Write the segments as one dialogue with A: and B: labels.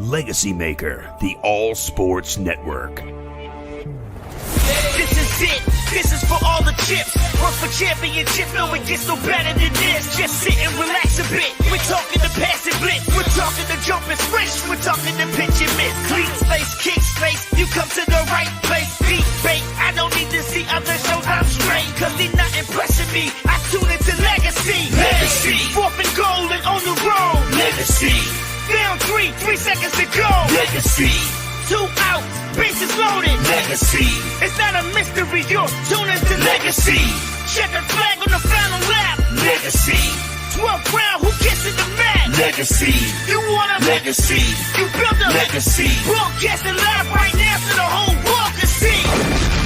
A: LegacyMaker, the All Sports Network.
B: This is it. This is for all the chips. Work for championships. No, it gets no better than this. Just sit and relax a bit. We're talking the pass and blitz. We're talking the jump and switch. We're talking the pitch and miss. Clean space, kick space. You come to the right place. Deep bait. I don't need to see other shows. I'm straight. Cause they're not impressing me. I tune into Legacy. Legacy. Fourth and goal and on the road. Legacy. Down 3 seconds to go. Legacy. 2 out, bases loaded. Legacy. It's not a mystery, you're tuning to Legacy. Checkered flag on the final lap. Legacy. 12th round, who gets in the match? Legacy. You want a legacy. You build a legacy. Broadcasting live right now so the whole world can see.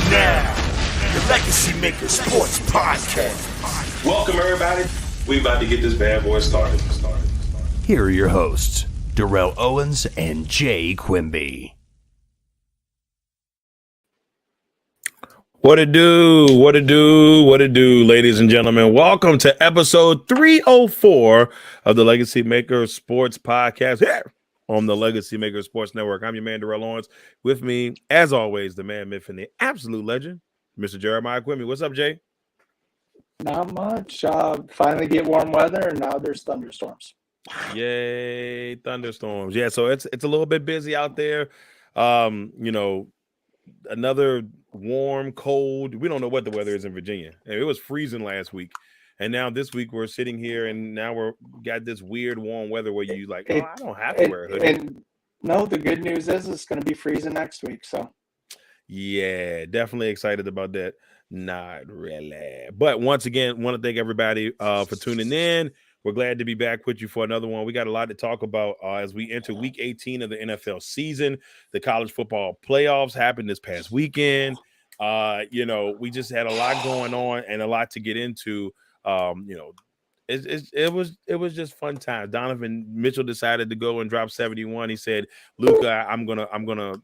A: Now, the LegacyMaker Sports Podcast.
C: Welcome, everybody. We about to get this bad boy started.
A: Here are your hosts, Darrell Owens and Jay Quimby.
D: What it do, ladies and gentlemen. Welcome to episode 304 of the LegacyMaker Sports Podcast here on the LegacyMaker Sports Network. I'm your man, Darrell Owens. With me, as always, the man, myth, and the absolute legend, Mr. Jeremiah Quimby. What's up, Jay?
E: Not much. Finally get warm weather, and now there's thunderstorms.
D: Yay, thunderstorms. Yeah, so it's a little bit busy out there. Another warm, cold. We don't know what the weather is in Virginia. It was freezing last week, and now this week we're sitting here, and now we're got this weird warm weather where you like, I don't have to wear a hoodie.
E: And no, the good news is it's going to be freezing next week. So,
D: yeah, definitely excited about that. Not really, but once again, want to thank everybody for tuning in. We're glad to be back with you for another one. We got a lot to talk about as we enter week 18 of the NFL season. The college football playoffs happened this past weekend. We just had a lot going on and a lot to get into. It was just fun time. Donovan Mitchell decided to go and drop 71. He said, "Luka, I'm gonna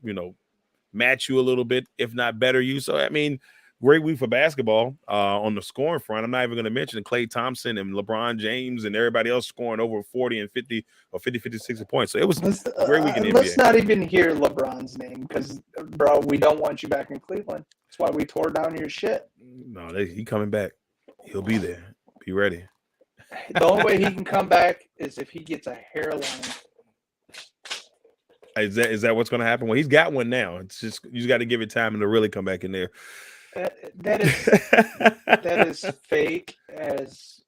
D: match you a little bit, if not better you." So I mean, great week for basketball on the scoring front. I'm not even going to mention Klay Thompson and LeBron James and everybody else scoring over 40 and 50 or 50, 60 points. So it was a great week in the NBA.
E: Let's not even hear LeBron's name because, bro, we don't want you back in Cleveland. That's why we tore down your shit.
D: No, he coming back. He'll be there. Be ready.
E: The only way he can come back is if he gets a hairline.
D: Is that what's going to happen? Well, he's got one now. It's just you just got to give it time to really come back in there.
E: That is fake as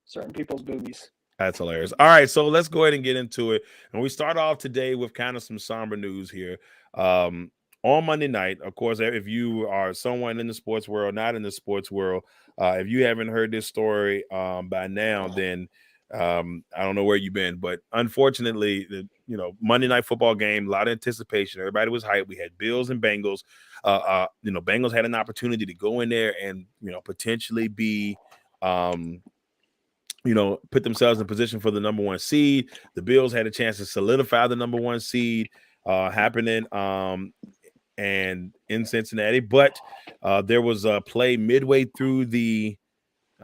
E: certain people's boobies.
D: That's hilarious. All right, so let's go ahead and get into it. And we start off today with kind of some somber news here. On Monday night, of course, if you are someone in the sports world, not in the sports world, if you haven't heard this story by now, then I don't know where you've been. But unfortunately, Monday night football game, a lot of anticipation. Everybody was hyped. We had Bills and Bengals. Bengals had an opportunity to go in there and, potentially be, put themselves in position for the number one seed. The Bills had a chance to solidify the number one seed happening and in Cincinnati. But there was a play midway through the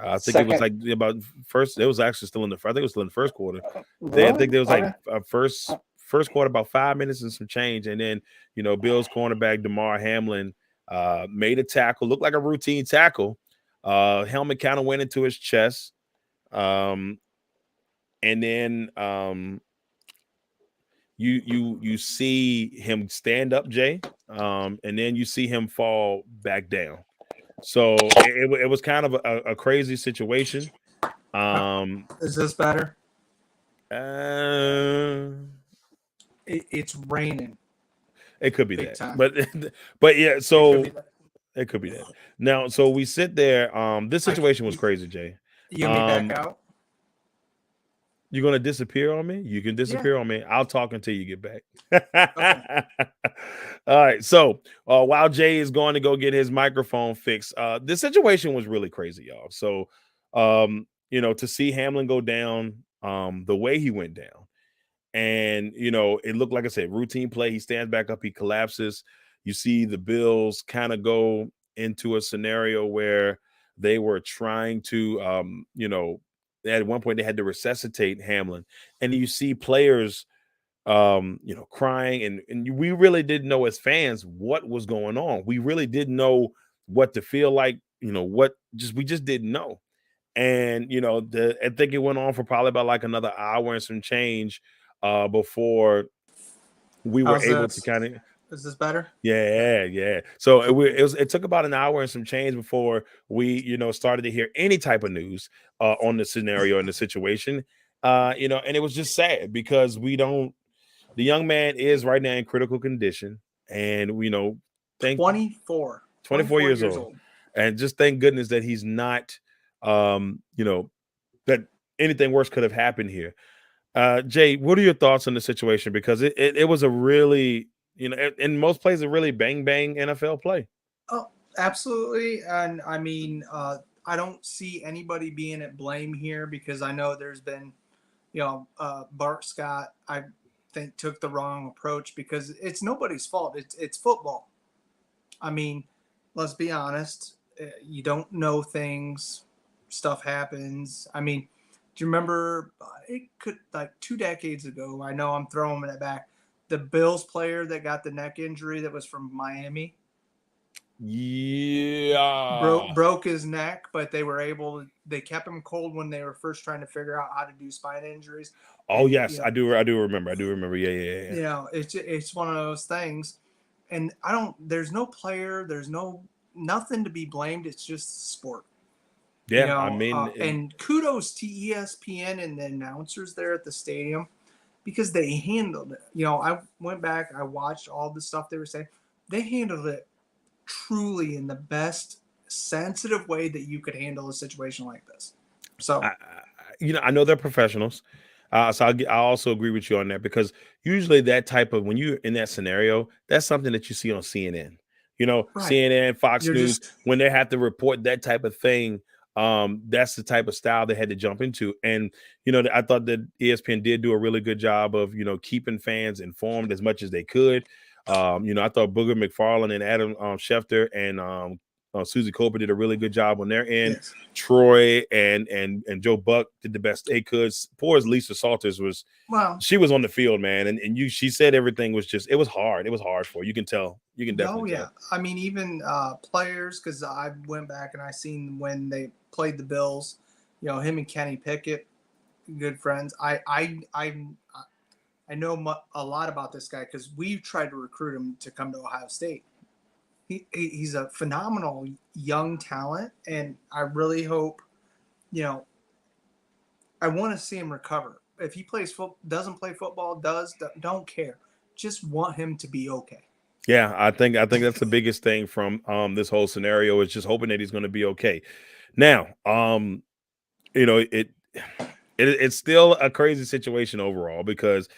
D: I think it was like about first. It was actually still in the. I think it was still in the first quarter. I think there was like a first quarter, about 5 minutes and some change, and then Bills cornerback Damar Hamlin made a tackle, looked like a routine tackle. Helmet kind of went into his chest, and then you see him stand up, Jay, and then you see him fall back down. So it was kind of a crazy situation.
F: Is this better?
E: It's raining.
D: It could be
F: Big
D: that,
F: time.
D: but yeah. So it could be that. Now, so we sit there. This situation was crazy, Jay.
F: You want me back out?
D: You're gonna disappear on me? You can disappear on me. I'll talk until you get back.
F: Okay.
D: All right. So while Jay is going to go get his microphone fixed, this situation was really crazy, y'all. So to see Hamlin go down the way he went down, and it looked like I said, routine play. He stands back up, he collapses. You see the Bills kind of go into a scenario where they were trying to at one point they had to resuscitate Hamlin, and you see players crying, and we really didn't know as fans what was going on. We really didn't know what to feel like, we just didn't know. And I think it went on for probably about like another hour and some change before we were
F: How's
D: able
F: this?
D: to kind of.
F: Is this better?
D: Yeah. So it took about an hour and some change before we, started to hear any type of news on the scenario and the situation. And it was just sad because the young man is right now in critical condition, and
F: 24
D: years old. And just thank goodness that he's not, that anything worse could have happened here. Jay, what are your thoughts on the situation? Because it was a really, in most places, a really bang NFL play.
F: Oh, absolutely. And I mean, I don't see anybody being at blame here because I know there's been, Bart Scott, I think, took the wrong approach because it's nobody's fault. It's football. I mean, let's be honest. You don't know things. Stuff happens. I mean, do you remember it could like 2 decades ago? I know I'm throwing it back. The Bills player that got the neck injury that was from Miami.
D: Yeah.
F: Broke his neck, but they kept him cold when they were first trying to figure out how to do spine injuries.
D: Oh, and, yes, I do remember. Yeah.
F: It's one of those things. And there's no player, there's nothing to be blamed. It's just sport.
D: Yeah,
F: and kudos to ESPN and the announcers there at the stadium because they handled it. I went back, I watched all the stuff they were saying. They handled it truly in the best sensitive way that you could handle a situation like this. So,
D: I know they're professionals. So I also agree with you on that because usually that type of, when you're in that scenario, that's something that you see on CNN. Right. CNN, Fox News, when they have to report that type of thing. That's the type of style they had to jump into. And, I thought that ESPN did do a really good job of, keeping fans informed as much as they could. I thought Booger McFarland and Adam Schefter and Susie Cooper did a really good job on their end. Yes. Troy and Joe Buck did the best they could. Poor as Lisa Salters was, she was on the field, man. And she said everything was it was hard. It was hard for her. You can tell. You can definitely tell.
F: I mean, even players, because I went back and I seen when they played the Bills, him and Kenny Pickett, good friends. I know a lot about this guy because we've tried to recruit him to come to Ohio State. He's a phenomenal young talent, and I really hope, I want to see him recover. If he doesn't play football, don't care. Just want him to be okay.
D: Yeah, I think that's the biggest thing from this whole scenario is just hoping that he's going to be okay. Now, it's still a crazy situation overall because,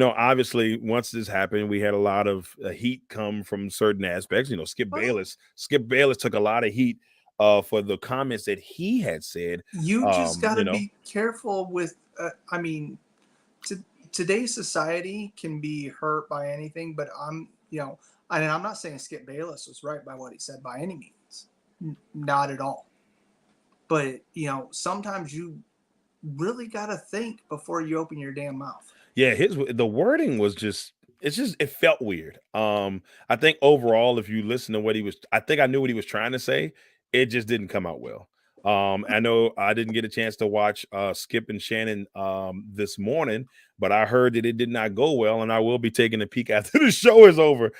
D: obviously once this happened, we had a lot of heat come from certain aspects. Skip Bayless took a lot of heat for the comments that he had said.
F: You just got to be careful with, today's society can be hurt by anything, but I'm not saying Skip Bayless was right by what he said by any means, not at all. But, sometimes you really got to think before you open your damn mouth.
D: Yeah, the wording was it felt weird. I think overall, if you listen to I think I knew what he was trying to say. It just didn't come out well. I know I didn't get a chance to watch Skip and Shannon this morning, but I heard that it did not go well, and I will be taking a peek after the show is over.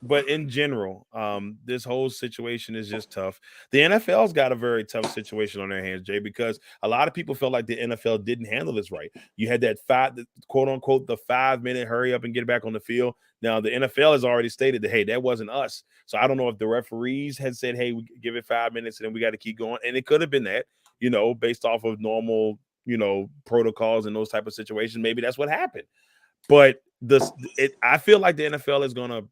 D: But in general, this whole situation is just tough. The NFL's got a very tough situation on their hands, Jay, because a lot of people felt like the NFL didn't handle this right. You had that quote unquote, the 5-minute hurry up and get back on the field. Now, the NFL has already stated that, hey, that wasn't us. So I don't know if the referees had said, hey, we give it 5 minutes and then we got to keep going. And it could have been that, based off of normal, protocols and those type of situations. Maybe that's what happened. But I feel like the NFL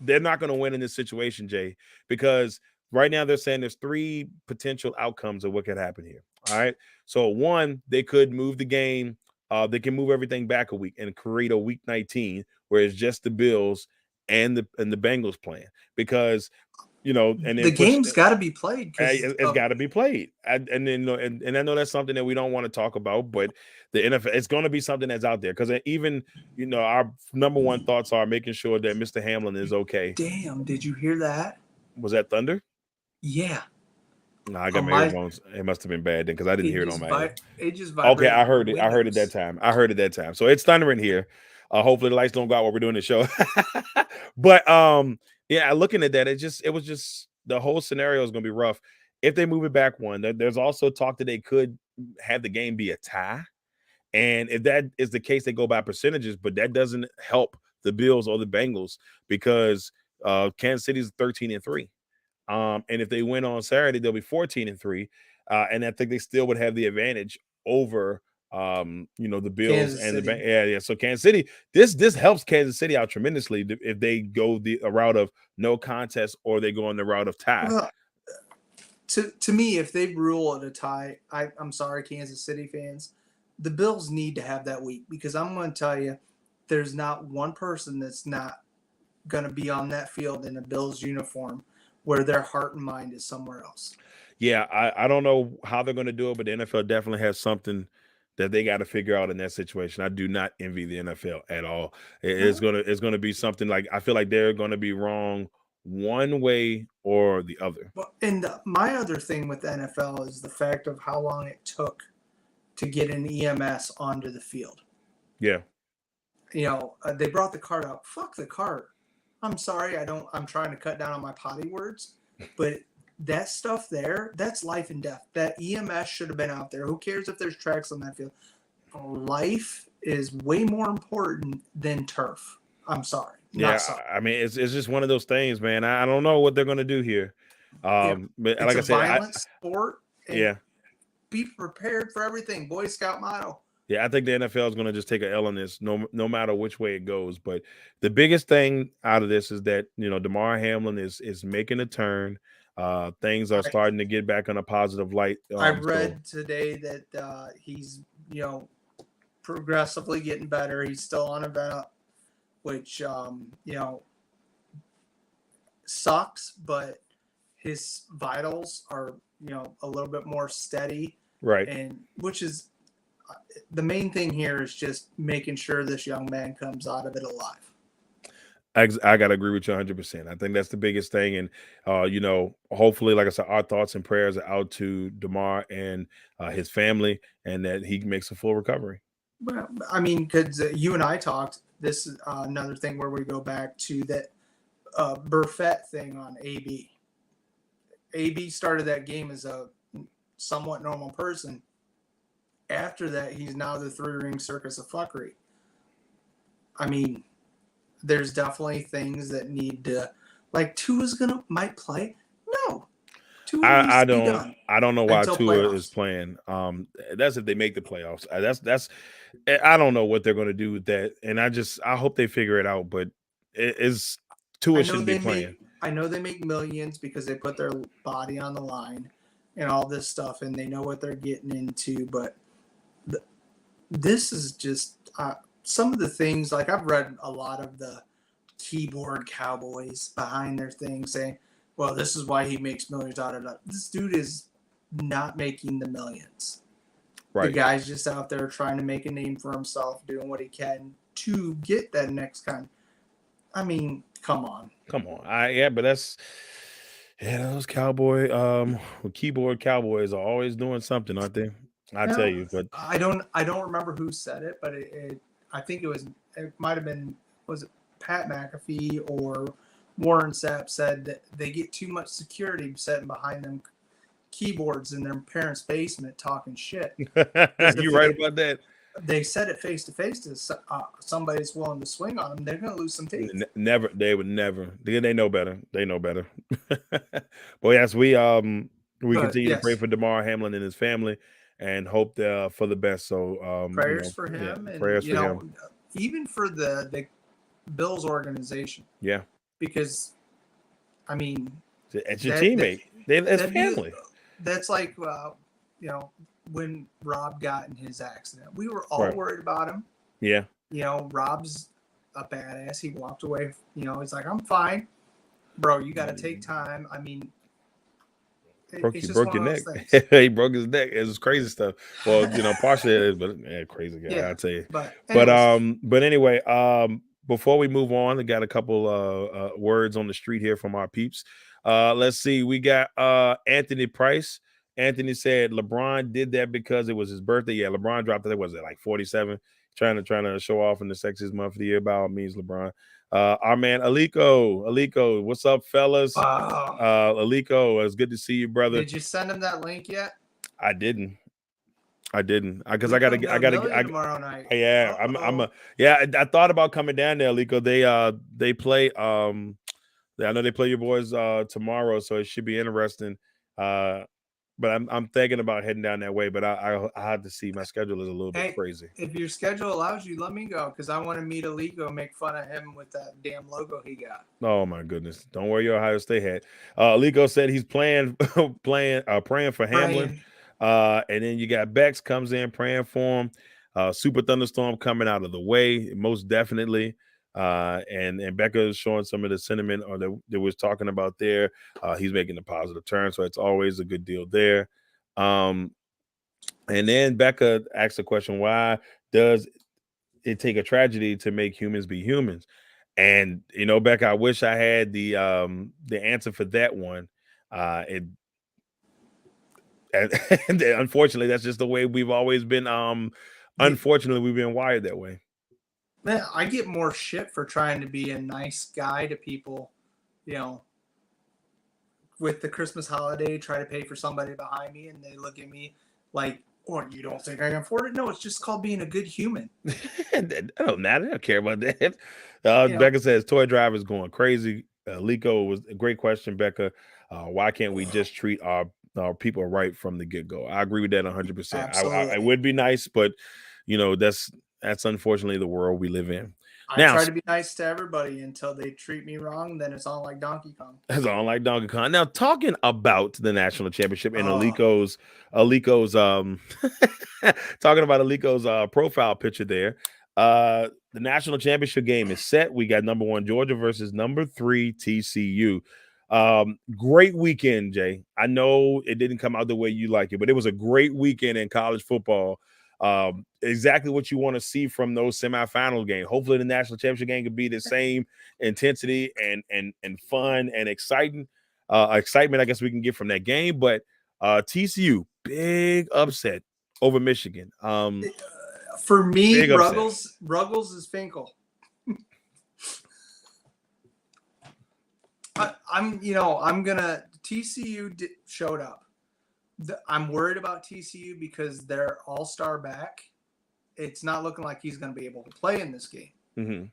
D: they're not going to win in this situation, Jay, because right now they're saying there's 3 potential outcomes of what could happen here. All right. So 1, they could move the game. They can move everything back a week and create a week 19 where it's just the Bills and the Bengals playing, because you know, and then
F: the game's got to be played.
D: It's got to be played. And then, you know, and I know that's something that we don't want to talk about, but the NFL, it's going to be something that's out there because even, you know, our number one thoughts are making sure that Mr. Hamlin is okay.
F: Damn, did you hear that?
D: Was that thunder?
F: Yeah.
D: No, I got my earphones. It must have been bad then because I didn't hear it on my end.
F: It just vibrated.
D: Okay, I heard it. I heard it that time. So it's thundering here. Hopefully the lights don't go out while we're doing the show. But yeah, looking at that, it was just the whole scenario is going to be rough if they move it back one. There's also talk that they could have the game be a tie, and if that is the case, they go by percentages. But that doesn't help the Bills or the Bengals because Kansas City's 13-3. And if they win on Saturday, they'll be 14-3. And I think they still would have the advantage over you know, the Bills
F: Kansas
D: and
F: City.
D: the yeah. So Kansas City, this helps Kansas City out tremendously if they go a route of no contest or they go on the route of tie.
F: Well, to me, if they rule it a tie, I'm sorry, Kansas City fans, the Bills need to have that week because I'm going to tell you, there's not one person that's not going to be on that field in a Bills uniform where their heart and mind is somewhere else.
D: Yeah, I don't know how they're going to do it, but the NFL definitely has something that they got to figure out in that situation. I do not envy the NFL at all. It's gonna be something like I feel like they're going to be wrong one way or the other.
F: Well, and my other thing with the NFL is the fact of how long it took to get an EMS onto the field.
D: Yeah.
F: You know, they brought the cart out. Fuck the cart. I'm sorry, I'm trying to cut down on my potty words, but that stuff there, that's life and death. That EMS should have been out there. Who cares if there's tracks on that field? Life is way more important than turf. I'm sorry.
D: I mean, it's just one of those things, man. I don't know what they're going to do here. But
F: it's
D: like I said,
F: violent sport.
D: Yeah.
F: Be prepared for everything. Boy Scout motto.
D: Yeah, I think the NFL is going to just take an L on this, no matter which way it goes. But the biggest thing out of this is that, you know, Damar Hamlin is making a turn. Things are starting to get back on a positive light.
F: I read today that he's, you know, progressively getting better. He's still on a vent, which, you know, sucks, but his vitals are, you know, a little bit more steady.
D: Right.
F: And which is the main thing here is just making sure this young man comes out of it alive.
D: I got to agree with you 100%. I think that's the biggest thing. And, you know, hopefully, like I said, our thoughts and prayers are out to Damar and his family and that he makes a full recovery.
F: Well, I mean, because you and I talked, this is another thing where we go back to that Burfett thing on AB. AB started that game as a somewhat normal person. After that, he's now the three-ring circus of fuckery. I mean, there's definitely things that need to, like Tua's might play. No, Tua
D: I don't know why Tua
F: playoffs.
D: is playing. That's if they make the playoffs. That's I don't know what they're going to do with that, and I hope they figure it out. But Tua shouldn't be playing.
F: I know they make millions because they put their body on the line and all this stuff, and they know what they're getting into. But this is just some of the things. Like I've read a lot of the keyboard cowboys behind their thing saying, "Well, this is why he makes millions out of it." This dude is not making the millions.
D: Right.
F: The guy's just out there trying to make a name for himself, doing what he can to get that next kind. I mean, come on.
D: But those keyboard cowboys are always doing something, aren't they? Tell you, but
F: I don't remember who said it, but I think it might have been, was it Pat McAfee or Warren Sapp said that they get too much security sitting behind them keyboards in their parents' basement talking shit.
D: You're right about that.
F: They said it face to face to somebody's willing to swing on them. They're going to lose some teeth.
D: Never. They would never. They know better. They know better. But yes, we continue to pray for Damar Hamlin and his family and hope for the best. So
F: prayers for him.
D: Yeah,
F: and,
D: prayers for him.
F: Even for the Bills organization.
D: Yeah.
F: Because, I mean,
D: it's your teammate. It's family.
F: That's like, when Rob got in his accident, we were all worried about him.
D: Yeah.
F: You know, Rob's a badass. He walked away. You know, he's like, I'm fine. bro, you got to take time. I mean,
D: Broke
F: it's just
D: broke your
F: one of
D: neck.
F: those things.
D: He broke his neck. It was crazy stuff. Well, partially it is, but crazy guy,
F: Yeah,
D: I'll tell you.
F: but
D: But
F: anyways,
D: anyway, before we move on, I got a couple words on the street here from our peeps. Let's see. We got Anthony Price. Anthony said LeBron did that because it was his birthday. Yeah, LeBron dropped it. Was it like 47? Trying to show off in the sexiest month of the year. By all means, LeBron. Our man Aliko, what's up, fellas?
F: wow.
D: Aliko, it's good to see you, brother.
F: Did you send him that link yet?
D: I didn't because
F: We
D: I gotta
F: come to Amelia tomorrow night.
D: yeah. I thought about coming down there, Aliko. They play I know they play your boys tomorrow, so it should be interesting. But I'm thinking about heading down that way, but I have to see. My schedule is a little bit crazy.
F: If your schedule allows you, let me go because I want to meet Aliko and make fun of him with that damn logo he got.
D: Oh my goodness! Don't wear your Ohio State hat. Aliko said he's praying for Hamlin. And then you got Bex comes in praying for him. Super thunderstorm coming out of the way, most definitely. And Becca is showing some of the sentiment or that was talking about there. He's making a positive turn, so it's always a good deal there. And then Becca asked the question, why does it take a tragedy to make humans be humans? And Becca, I wish I had the answer for that one. And unfortunately, that's just the way we've always been. Unfortunately, we've been wired that way.
F: Man, I get more shit for trying to be a nice guy to people, with the Christmas holiday, try to pay for somebody behind me, and they look at me like, "Oh, you don't think I can afford it?" No, it's just called being a good human.
D: I don't care about that. Becca says toy driver's going crazy. Liko was a great question, Becca. Why can't we just treat our people right from the get-go? I agree with that 100%. It would be nice, but that's unfortunately the world we live in.
F: I try to be nice to everybody until they treat me wrong. Then it's all like Donkey Kong.
D: It's all like Donkey Kong. Now, talking about the national championship and Aliko's talking about Aliko's profile picture there. The national championship game is set. We got number 1 Georgia versus number 3 TCU. Great weekend, Jay. I know it didn't come out the way you like it, but it was a great weekend in college football. Exactly what you want to see from those semifinal games. Hopefully the national championship game could be the same intensity and fun and excitement, I guess we can get from that game. But TCU, big upset over Michigan.
F: For me, Ruggles is Finkel. TCU showed up. I'm worried about TCU because their all-star back. It's not looking like he's going to be able to play in this game.
D: Mm-hmm.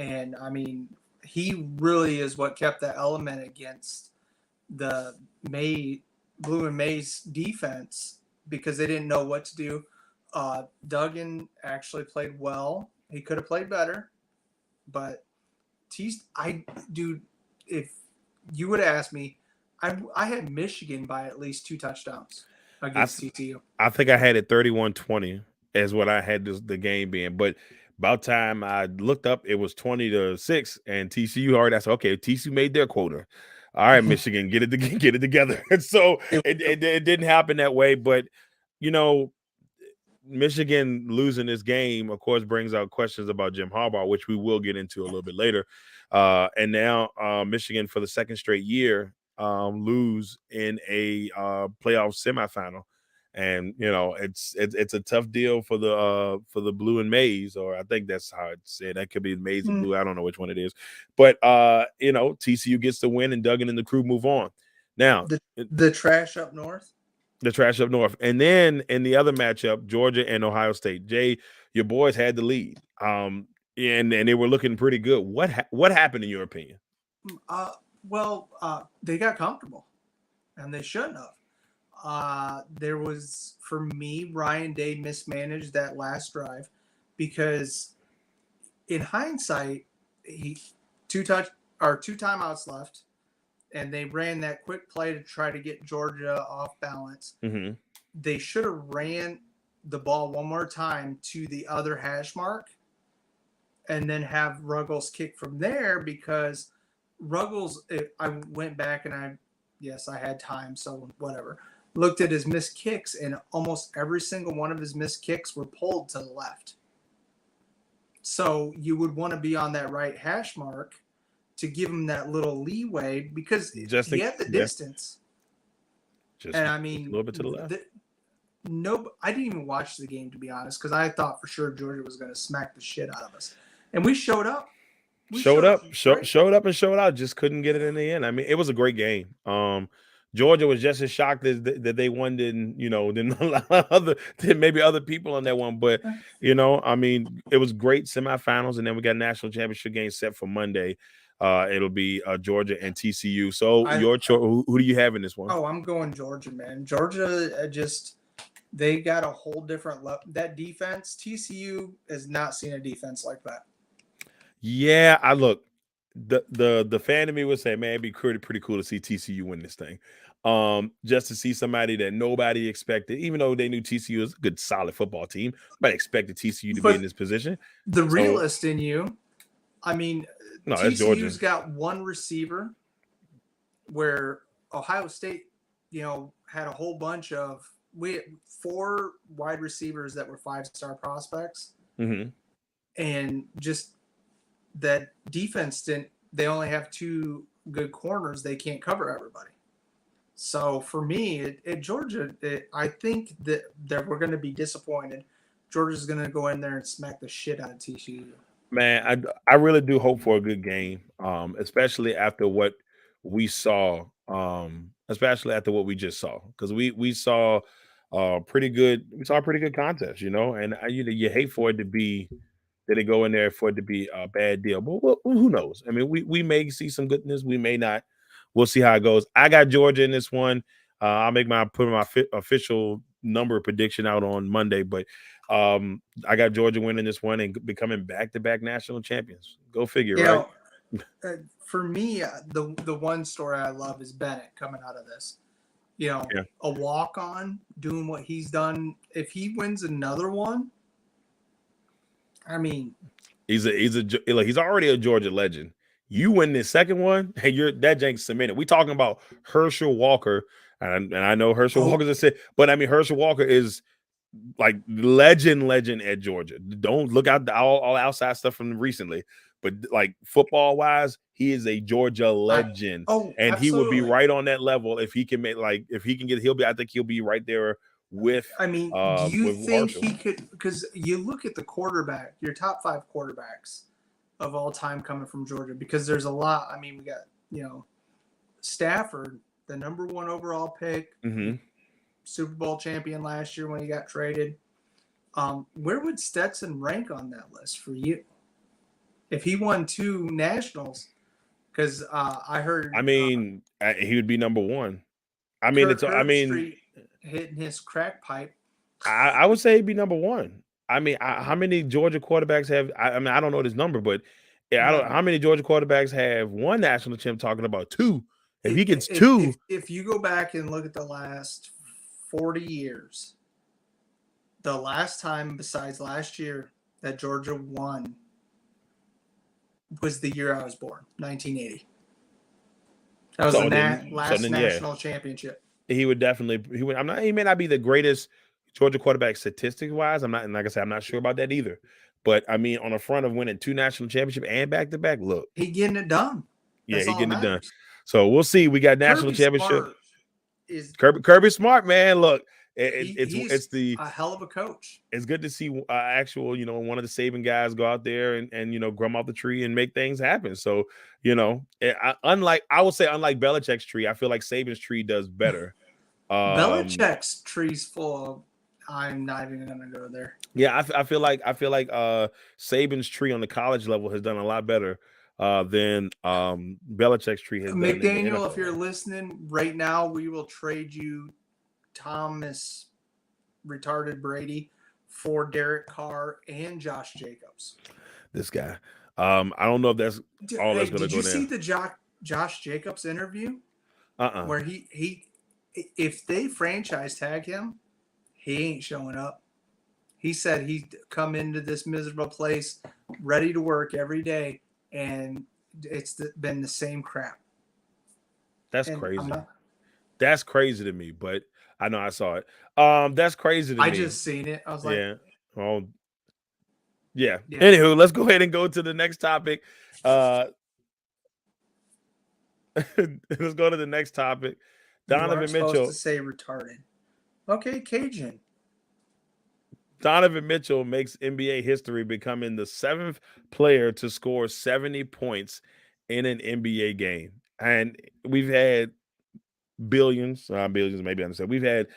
F: And I mean, he really is what kept that element against the Blue and Maize defense because they didn't know what to do. Duggan actually played well. He could have played better, but if you would have asked me, I had Michigan by at least 2 touchdowns against TCU.
D: I think I had it 31-20 is what I had the game being. But about time I looked up, it was 20-6, and TCU already. I said, okay, TCU made their quota. All right, Michigan, get it together. And so it didn't happen that way. But Michigan losing this game, of course, brings out questions about Jim Harbaugh, which we will get into a little bit later. And now Michigan, for the second straight year, lose in a playoff semifinal, and it's a tough deal for the Blue and Maize, or I think that's how it's said. That could be Maize and Blue. I don't know which one it is, but TCU gets the win, and Duggan and the crew move on. Now
F: the trash up north.
D: The trash up north. And then in the other matchup, Georgia and Ohio State. Jay, your boys had the lead. And they were looking pretty good. What happened in your opinion?
F: They got comfortable, and they shouldn't have. There was, for me, Ryan Day mismanaged that last drive because, in hindsight, he two timeouts left, and they ran that quick play to try to get Georgia off balance.
D: Mm-hmm.
F: They should have ran the ball one more time to the other hash mark, and then have Ruggles kick from there because Ruggles, I went back and I had time, so whatever. Looked at his missed kicks, and almost every single one of his missed kicks were pulled to the left. So you would want to be on that right hash mark to give him that little leeway because he had the distance.
D: Just
F: and I mean,
D: a little bit to the left.
F: I didn't even watch the game, to be honest, because I thought for sure Georgia was going to smack the shit out of us. And we showed up.
D: Showed up and showed out. Just couldn't get it in the end. I mean, it was a great game. Georgia was just as shocked that they won than maybe other people on that one. But I mean, it was great semifinals, and then we got national championship game set for Monday. It'll be Georgia and TCU. So your choice. Who do you have in this one?
F: Oh, I'm going Georgia, man. Georgia they got a whole different level. That defense, TCU has not seen a defense like that.
D: Yeah, the fan of me would say, man, it'd be pretty cool to see TCU win this thing. Just to see somebody that nobody expected, even though they knew TCU was a good, solid football team, nobody expected TCU to be in this position.
F: The realist in you, I mean,
D: no,
F: TCU's got one receiver where Ohio State, had a whole bunch of we had 4 wide receivers that were 5-star prospects, and just that defense they only have 2 good corners. They can't cover everybody. So for me, at Georgia, I think that we're going to be disappointed. Georgia's going to go in there and smack the shit out of TCU.
D: Man, I really do hope for a good game, especially after what we saw, especially after what we just saw, because we saw a pretty good contest, and you hate for it to be. Did it go in there for it to be a bad deal? But who knows? I mean, we may see some goodness. We may not. We'll see how it goes. I got Georgia in this one. I'll put my official number prediction out on Monday. But I got Georgia winning this one and becoming back-to-back national champions. Go figure, right?
F: For me, the one story I love is Bennett coming out of this. A walk-on doing what he's done. If he wins another one, I mean,
D: he's already a Georgia legend. You win this second one, hey, that jank's cemented. We talking about Herschel Walker, and I know Herschel Walker's a sit, but I mean Herschel Walker is like legend at Georgia. Don't look out all outside stuff from recently, but like football wise, he is a Georgia legend, and
F: absolutely.
D: He would be right on that level if he can I think he'll be right there.
F: Do you think he could? Because you look at the quarterback, your top 5 quarterbacks of all time coming from Georgia, because there's a lot. I mean, we got Stafford, the number 1 overall pick, Super Bowl champion last year when he got traded. Where would Stetson rank on that list for you if he won 2 nationals? Because I heard. I
D: mean, he would be number 1. I mean,
F: Street hitting his crack pipe.
D: I would say he'd be number 1. I mean, how many Georgia quarterbacks have? I mean, I don't know this number, but how many Georgia quarterbacks have won national champ? Talking about 2. If he gets 2,
F: if you go back and look at the last 40 years, the last time besides last year that Georgia won was the year I was born, 1980. That was last national championship.
D: He would. He may not be the greatest Georgia quarterback statistics wise. I'm not, and like I said, I'm not sure about that either. But I mean, on the front of winning 2 national championships and back-to-back, look,
F: he getting it done.
D: He getting it done. So we'll see. We got national championship. Kirby Smart, man. Look, it's a
F: hell of a coach.
D: It's good to see actual, one of the Saban guys go out there and grum off the tree and make things happen. So, unlike Belichick's tree, I feel like Saban's tree does better.
F: Belichick's tree's full of. I'm not even gonna go there.
D: Yeah, I feel like Saban's tree on the college level has done a lot better than Belichick's tree has done.
F: McDaniel, if you're listening right now, we will trade you Thomas retarded Brady for Derek Carr and Josh Jacobs.
D: This guy. I don't know if that's all that's going to go down.
F: Did you see the Josh Jacobs interview? Where he if they franchise tag him, he ain't showing up. He said he'd come into this miserable place ready to work every day, and it's been the same crap.
D: That's
F: And
D: crazy. That's crazy to me, but I know I saw it. That's crazy to me.
F: I just seen it. I was like,
D: yeah. Well, yeah. Anywho, let's go ahead and go to the next topic. Let's go to the next topic. Donovan Mitchell.
F: Supposed to say retarded. Okay, Cajun.
D: Donovan Mitchell makes NBA history, becoming the 7th player to score 70 points in an NBA game. And we've had billions, maybe I understand. We've had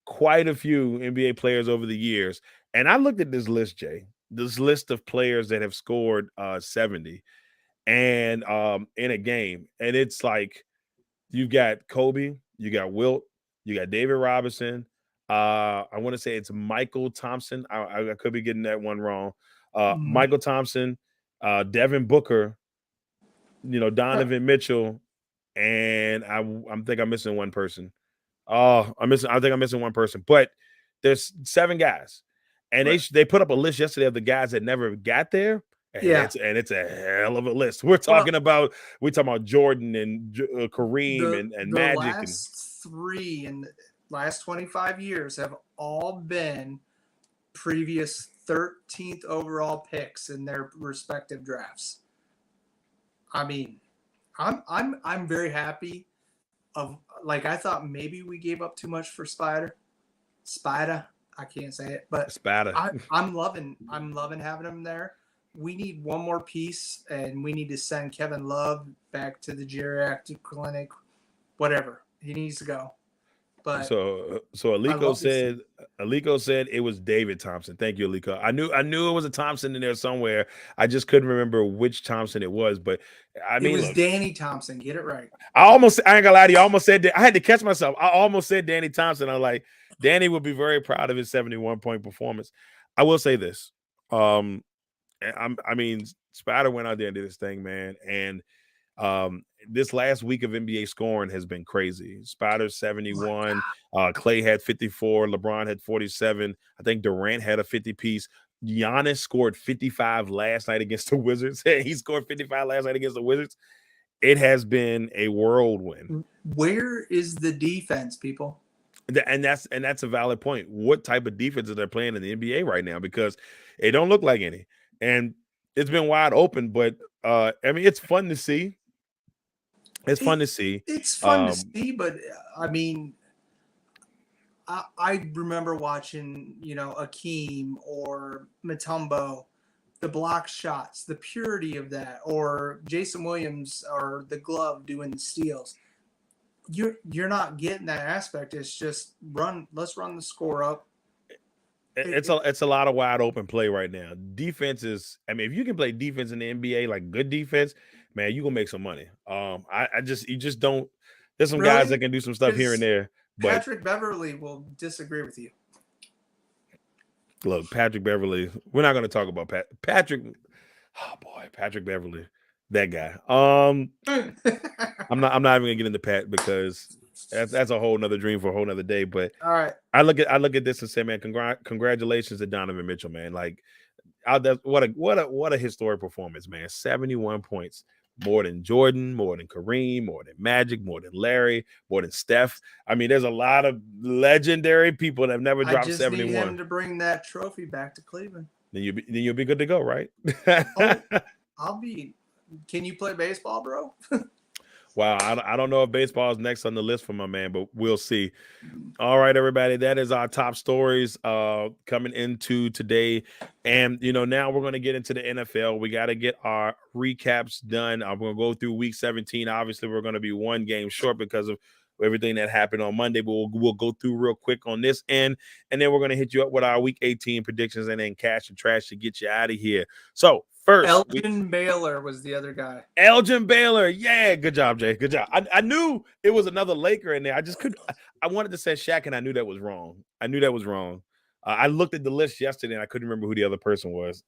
D: quite a few NBA players over the years. And I looked at this list, Jay, this list of players that have scored 70 and in a game. And it's like you've got Kobe, you got Wilt, you got David Robinson. I want to say it's Michael Thompson. I could be getting that one wrong. Michael Thompson, Devin Booker, Donovan Mitchell, and I think I'm missing one person. I think I'm missing one person. But there's 7 guys, and they put up a list yesterday of the guys that never got there. And it's a hell of a list. We're talking about Jordan and Kareem and Magic.
F: The last 3 in the last 25 years have all been previous 13th overall picks in their respective drafts. I mean, I'm very happy. I thought maybe we gave up too much for Spider. I can't say it, but
D: Spider.
F: I'm loving having him there. We need one more piece, and we need to send Kevin Love back to the geriatric clinic, whatever he needs to go. But
D: so Aliko said it was David Thompson. Thank you, Aliko. I knew it was a Thompson in there somewhere. I just couldn't remember which Thompson it was. But I mean,
F: it was Danny Thompson. Get it right.
D: I ain't gonna lie to you. I almost said I had to catch myself. I almost said Danny Thompson. I'm like, Danny would be very proud of his 71-point performance. I will say this. I mean, Spider went out there and did his thing, man. And this last week of NBA scoring has been crazy. Spider 71, Clay had 54, LeBron had 47. I think Durant had a 50 piece. Giannis scored 55 last night against the Wizards. He scored 55 last night against the Wizards. It has been a whirlwind.
F: Where is the defense, people?
D: And that's a valid point. What type of defense are they playing in the NBA right now? Because it don't look like any. And it's been wide open, but I mean, it's fun to see. It's fun to see.
F: It's fun to see, but I mean, I remember watching, Akeem or Mutombo, the block shots, the purity of that, or Jason Williams or the glove doing the steals. You're not getting that aspect. It's just let's run the score up.
D: It's a lot of wide open play right now. Defense is, I mean, if you can play defense in the NBA, like good defense, man, you're gonna make some money. You just don't. There's some guys that can do some stuff here and there. But
F: Patrick Beverly will disagree with you.
D: Look, Patrick Beverly. We're not going to talk about Patrick. Oh boy, Patrick Beverly, that guy. I'm not even gonna get into Pat because that's a whole nother dream for a whole nother day. But
F: all right,
D: I look at this and say, man, congratulations to Donovan Mitchell, man. Like, what a historic performance, man. 71 points. More than Jordan, more than Kareem, more than Magic, more than Larry, more than Steph. I mean, there's a lot of legendary people that have never dropped 71.
F: I just need him to bring that trophy back to Cleveland.
D: Then you'll be good to go, right?
F: I'll be. Can you play baseball, bro?
D: Wow, I don't know if baseball is next on the list for my man, but we'll see. All right, everybody, that is our top stories coming into today. And, now we're going to get into the NFL. We got to get our recaps done. We're going to go through week 17. Obviously, we're going to be one game short because of everything that happened on Monday, but we'll go through real quick on this end. And then we're going to hit you up with our week 18 predictions and then cash and trash to get you out of here. So, first,
F: Elgin Baylor was the other guy.
D: Elgin Baylor. Yeah, good job, Jay. Good job. I knew it was another Laker in there. I just couldn't. I wanted to say Shaq, and I knew that was wrong. I looked at the list yesterday, and I couldn't remember who the other person was.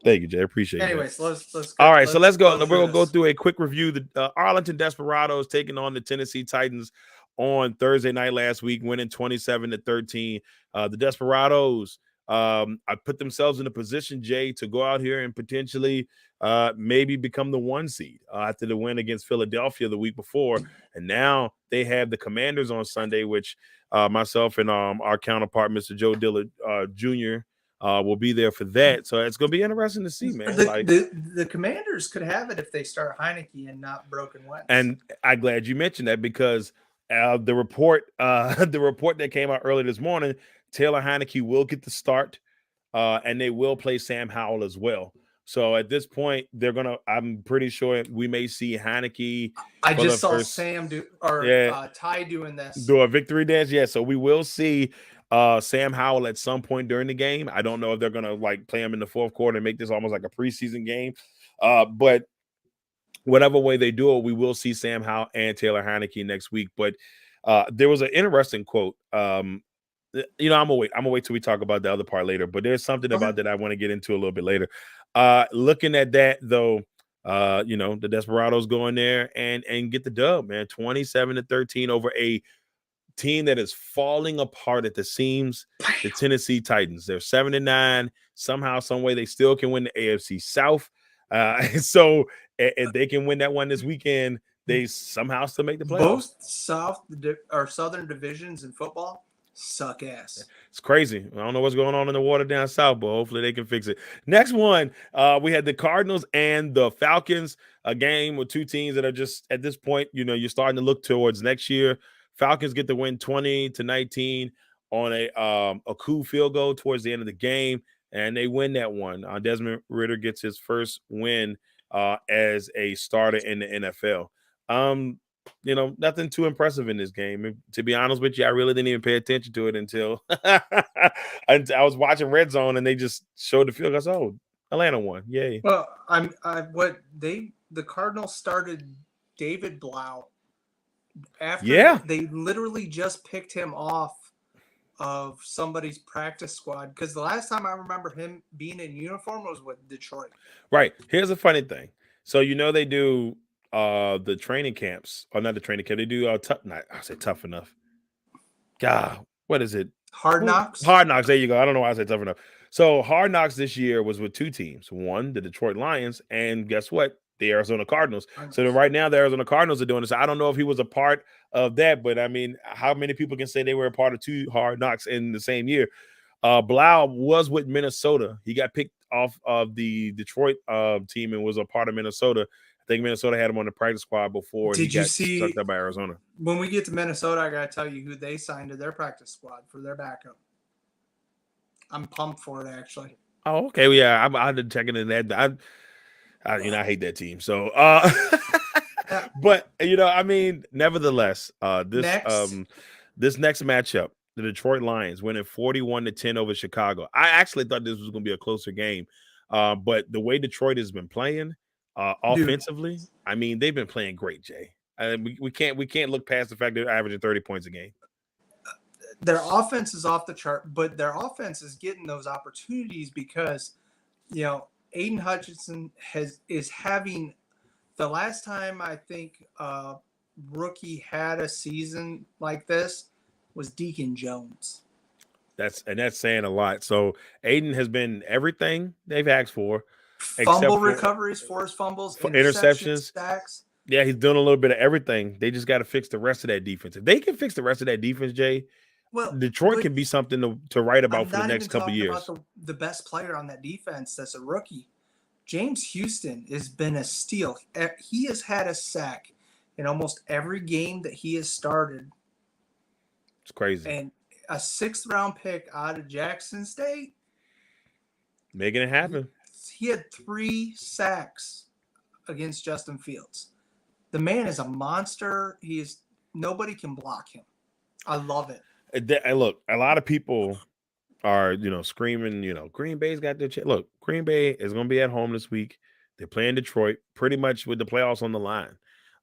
D: Thank you, Jay. Appreciate it.
F: Anyways, let's go.
D: All right, so let's go. We're going to go through a quick review. The Arlington Desperados taking on the Tennessee Titans on Thursday night last week, winning 27-13. The Desperados I put themselves in a position, Jay, to go out here and potentially maybe become the 1 seed after the win against Philadelphia the week before. And now they have the Commanders on Sunday, which myself and our counterpart, Mr. Joe Dillard Jr., will be there for that. So it's going to be interesting to see, man.
F: The Commanders could have it if they start Heineke and not Broken Wentz.
D: And I'm glad you mentioned that because the report that came out early this morning, Taylor Heineke will get the start, and they will play Sam Howell as well. So at this point, I'm pretty sure we may see Heineke.
F: I just saw Sam Ty doing this.
D: Do a victory dance. Yeah. So we will see Sam Howell at some point during the game. I don't know if they're going to like play him in the fourth quarter and make this almost like a preseason game. But whatever way they do it, we will see Sam Howell and Taylor Heineke next week. But there was an interesting quote. I'm gonna wait till we talk about the other part later. But there's something about that I want to get into a little bit later. Looking at that though, the Desperados go in there and get the dub, man. 27-13 over a team that is falling apart at the seams. The Tennessee Titans. They're 7-9. Somehow, some way, they still can win the AFC South. So if they can win that one this weekend, they somehow still make the playoffs.
F: Both Southern divisions in football suck ass.
D: It's crazy. I don't know what's going on in the water down south, but hopefully they can fix it. Next one, we had the Cardinals and the Falcons, a game with two teams that are just at this point, you're starting to look towards next year. Falcons get the win 20-19 on a cool field goal towards the end of the game, and they win that one. Desmond Ridder gets his first win as a starter in the NFL. Nothing too impressive in this game. To be honest with you, I really didn't even pay attention to it until I was watching Red Zone and they just showed the field. I said, "Oh, Atlanta won. Yay."
F: Well, the Cardinals started David Blau after they literally just picked him off of somebody's practice squad, because the last time I remember him being in uniform was with Detroit.
D: Right. Here's a funny thing. So they do the training camps, or not the training camp. They do I say Tough Enough. God, what is it?
F: Hard Knocks.
D: Hard Knocks. There you go. I don't know why I said Tough Enough. So Hard Knocks this year was with two teams. One, the Detroit Lions, and guess what? The Arizona Cardinals. So right now the Arizona Cardinals are doing this. I don't know if he was a part of that, but I mean, how many people can say they were a part of two Hard Knocks in the same year? Blau was with Minnesota. He got picked off of the Detroit team and was a part of Minnesota. I think Minnesota had him on the practice squad before he got sucked up by Arizona.
F: When we get to Minnesota, I got to tell you who they signed to their practice squad for their backup. I'm pumped for it, actually.
D: Oh, okay. Well, yeah, I did check into that. I hate that team. So, but nevertheless, this next matchup, the Detroit Lions winning 41-10 over Chicago. I actually thought this was going to be a closer game, but the way Detroit has been playing offensively, I mean, they've been playing great, Jay. We can't look past the fact they're averaging 30 points a game.
F: Their offense is off the chart, but their offense is getting those opportunities because, Aiden Hutchinson is having the last time I think rookie had a season like this was Deacon Jones.
D: That's saying a lot. So Aiden has been everything they've asked for.
F: Fumble recoveries, forced fumbles,
D: interceptions,
F: sacks.
D: Yeah, he's doing a little bit of everything. They just got to fix the rest of that defense. If they can fix the rest of that defense, Jay, Detroit can be something to write about for the next couple of years.
F: About the best player on that defense that's a rookie. James Houston has been a steal. He has had a sack in almost every game that he has started.
D: It's crazy.
F: And a 6th-round pick out of Jackson State.
D: Making it happen.
F: He had 3 sacks against Justin Fields. The man is a monster. Nobody can block him. I love it.
D: Look, a lot of people are, screaming, Green Bay's got their chance. Look, Green Bay is going to be at home this week. They're playing Detroit pretty much with the playoffs on the line.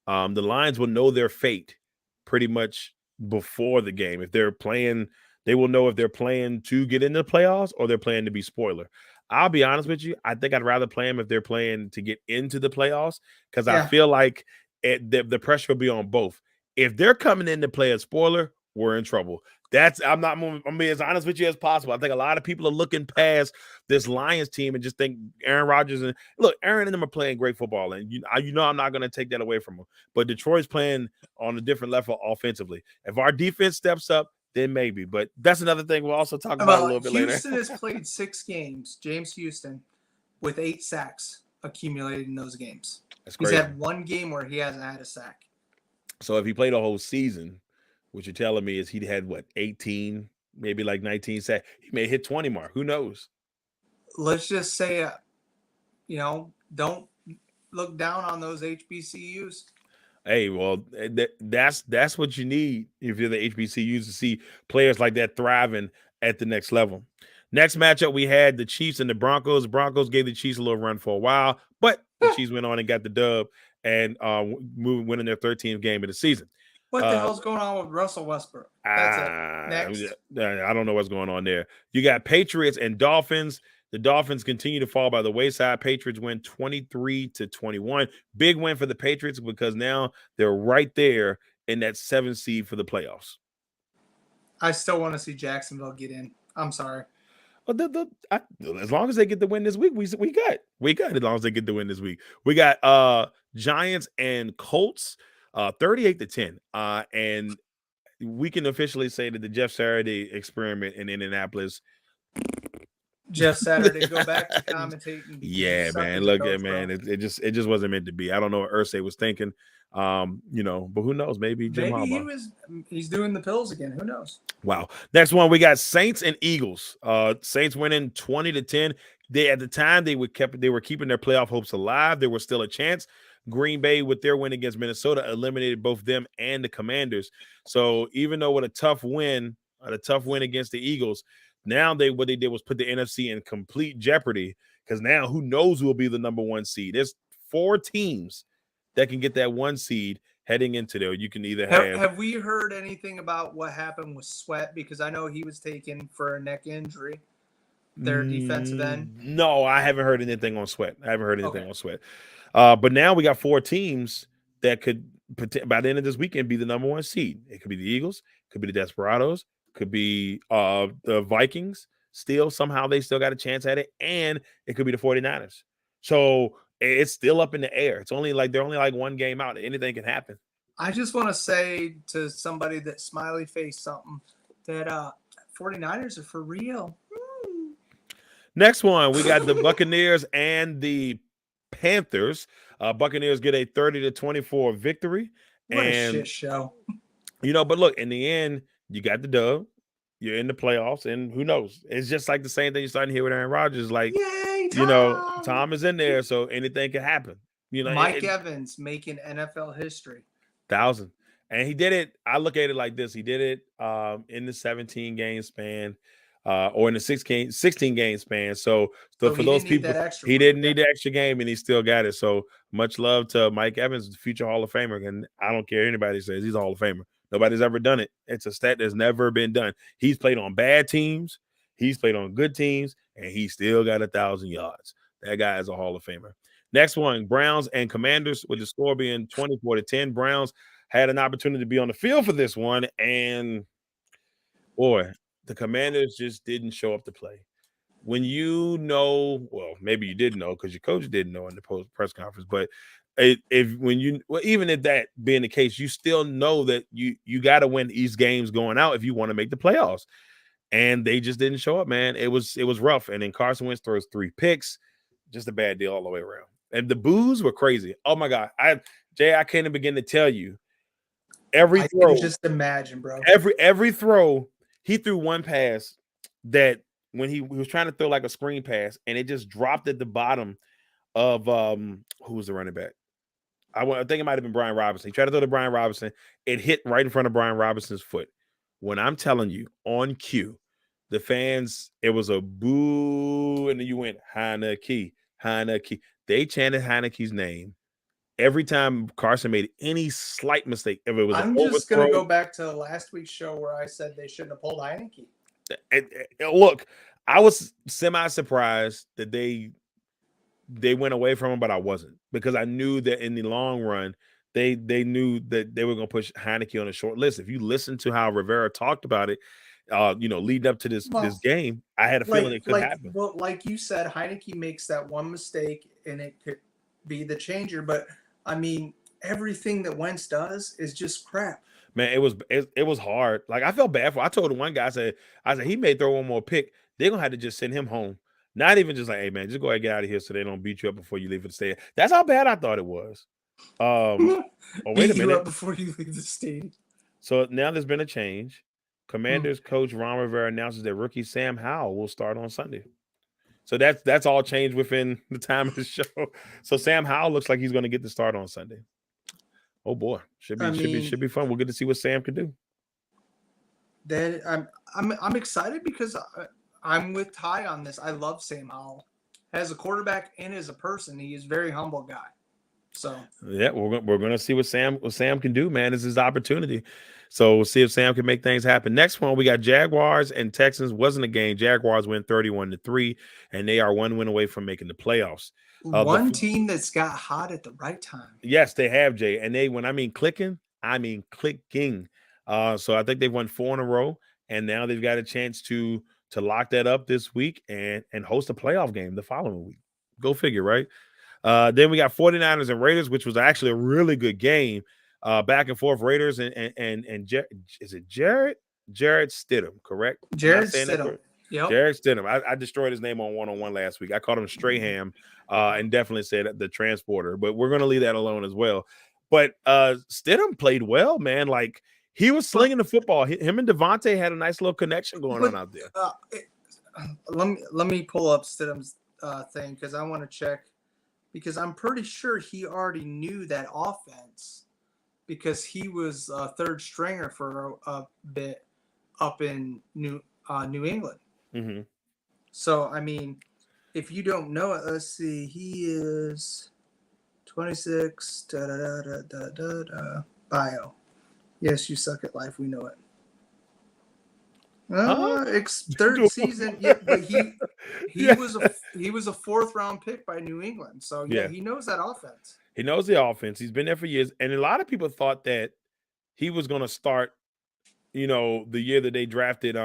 D: The Lions will know their fate pretty much before the game. If they're playing, they will know if they're playing to get into the playoffs or they're playing to be spoiler. I'll be honest with you. I think I'd rather play them if they're playing to get into the playoffs because I feel like the pressure will be on both. If they're coming in to play a spoiler, we're in trouble. I'm being as honest with you as possible. I think a lot of people are looking past this Lions team and just think Aaron Rodgers and look, Aaron and them are playing great football, and you know I'm not going to take that away from them. But Detroit's playing on a different level offensively. If our defense steps up, then maybe. But that's another thing we'll also talk about a little bit later.
F: Houston has played 6 games. James Houston with 8 sacks accumulated in those games.
D: That's crazy.
F: He's had 1 game where he hasn't had a sack.
D: So if he played a whole season, what you're telling me is he had 18, maybe like 19 sacks. He may hit 20 mark. Who knows?
F: Let's just say, don't look down on those HBCUs.
D: Hey, well, that's what you need if you're the HBCUs to see players like that thriving at the next level. Next matchup, we had the Chiefs and the Broncos. The Broncos gave the Chiefs a little run for a while, but the Chiefs went on and got the dub and winning their 13th game of the season.
F: What the hell's going on with Russell Westbrook? That's it. Next.
D: I don't know what's going on there. You got Patriots and Dolphins. The Dolphins continue to fall by the wayside. Patriots win 23-21. Big win for the Patriots because now they're right there in that 7th seed for the playoffs.
F: I still want to see Jacksonville get in. I'm sorry.
D: Well, as long as they get the win this week, we got as long as they get the win this week. We got Giants and Colts 38-10. And we can officially say that the Jeff Saturday experiment in Indianapolis.
F: Jeff Saturday, go back to commentating.
D: Yeah, man. Look, man, it just wasn't meant to be. I don't know what Irsay was thinking. But who knows? Maybe Jim Harbaugh.
F: He's doing the pills again. Who knows?
D: Wow. Next one, we got Saints and Eagles. Saints winning 20-10. At the time they were keeping their playoff hopes alive. There was still a chance. Green Bay, with their win against Minnesota, eliminated both them and the Commanders. So even though with a tough win against the Eagles, now what they did was put the NFC in complete jeopardy because now who knows who will be the number 1 seed. There's 4 teams that can get that 1 seed heading into there. You can either
F: have we heard anything about what happened with Sweat? Because I know he was taken for a neck injury. Their defensive end.
D: No, I haven't heard anything on Sweat. On Sweat. But now we got 4 teams that could, by the end of this weekend, be the number 1 seed. It could be the Eagles, could be the Desperados, could be the Vikings. Still, somehow they still got a chance at it, and it could be the 49ers. So it's still up in the air. They're only like 1 game out. Anything can happen.
F: I just want to say to somebody that smiley face something that 49ers are for real.
D: Next one, we got the Buccaneers and the Panthers. Buccaneers get a 30-24 victory.
F: What a shit show.
D: But look, in the end, you got the dub. You're in the playoffs, and who knows? It's just like the same thing you're starting to hear with Aaron Rodgers. Like,
F: yay, Tom!
D: Tom is in there, so anything can happen.
F: Mike Evans making NFL history.
D: 1,000. And he did it. I look at it like this. He did it in the 17-game span. Or in the 16-game span. So for those people, he didn't need the extra game, and he still got it. So much love to Mike Evans, the future Hall of Famer. And I don't care anybody says he's a Hall of Famer. Nobody's ever done it. It's a stat that's never been done. He's played on bad teams. He's played on good teams, and he still got 1,000 yards. That guy is a Hall of Famer. Next one, Browns and Commanders, with the score being 24-10. Browns had an opportunity to be on the field for this one, and boy, the Commanders just didn't show up to play. When maybe you didn't know because your coach didn't know in the post press conference, but even if that being the case, you still know that you got to win these games going out if you want to make the playoffs. And they just didn't show up, man. It was rough. And then Carson Wentz throws 3 picks, just a bad deal all the way around. And the boos were crazy. Oh my God, Jay, I can't even begin to tell you. Every throw,
F: just imagine, bro.
D: Every throw. He threw one pass that when he was trying to throw like a screen pass, and it just dropped at the bottom of who was the running back? I think it might have been Brian Robinson. He tried to throw to Brian Robinson. It hit right in front of Brian Robinson's foot. When I'm telling you, on cue, the fans, it was a boo, and then you went Heineke. They chanted Heineke's name every time Carson made any slight mistake. If it was
F: I'm just going to go back to last week's show where I said they shouldn't have pulled Heineke.
D: Look, I was semi-surprised that they went away from him, but I wasn't, because I knew that in the long run, they knew that they were going to push Heineke on a short list. If you listen to how Rivera talked about it, leading up to this game, I had a feeling it could happen.
F: Well, like you said, Heineke makes that one mistake, and it could be the changer. But I mean, everything that Wentz does is just crap.
D: Man, it was hard. Like, I felt bad for. I told one guy, I said he may throw one more pick. They're gonna have to just send him home. Not even just like, hey man, just go ahead and get out of here so they don't beat you up before you leave for the stadium. That's how bad I thought it was. Oh, wait a minute.
F: You up before you leave the stadium.
D: So now there's been a change. Commanders coach Ron Rivera announces that rookie Sam Howell will start on Sunday. So that's all changed within the time of the show. So Sam Howell looks like he's going to get the start on Sunday. Oh boy, should be fun. We'll get to see what Sam can do.
F: Then I'm excited because I'm with Ty on this. I love Sam Howell as a quarterback and as a person. He is a very humble guy. So
D: yeah, we're gonna see what Sam can do. Man, this is his opportunity. So we'll see if Sam can make things happen. Next one, we got Jaguars and Texans. Wasn't a game. Jaguars win 31-3, and they are one win away from making the playoffs.
F: One team that's got hot at the right time.
D: Yes, they have, Jay. And when I mean clicking, I mean clicking. So I think they've won 4 in a row, and now they've got a chance to lock that up this week and host a playoff game the following week. Go figure, right? Then we got 49ers and Raiders, which was actually a really good game. Back and forth, Raiders and is it Jarrett Stidham, correct?
F: Jarrett Stidham.
D: Yep. Jarrett Stidham. I destroyed his name on one-on-one last week. I called him Strahan and definitely said the transporter, but we're going to leave that alone as well. But Stidham played well, man. Like, he was slinging the football. Him and Devontae had a nice little connection going on out there.
F: Let me pull up Stidham's thing because I want to check, because I'm pretty sure he already knew that offense because he was a third stringer for a bit up in New England.
D: Mm-hmm.
F: So, I mean, if you don't know it, let's see. He is 26. Bio. Yes, you suck at life. We know it. Third season. Yeah, but he was a 4th round pick by New England. So yeah, he knows that offense.
D: He knows the offense. He's been there for years, and a lot of people thought that he was going to start, the year that they drafted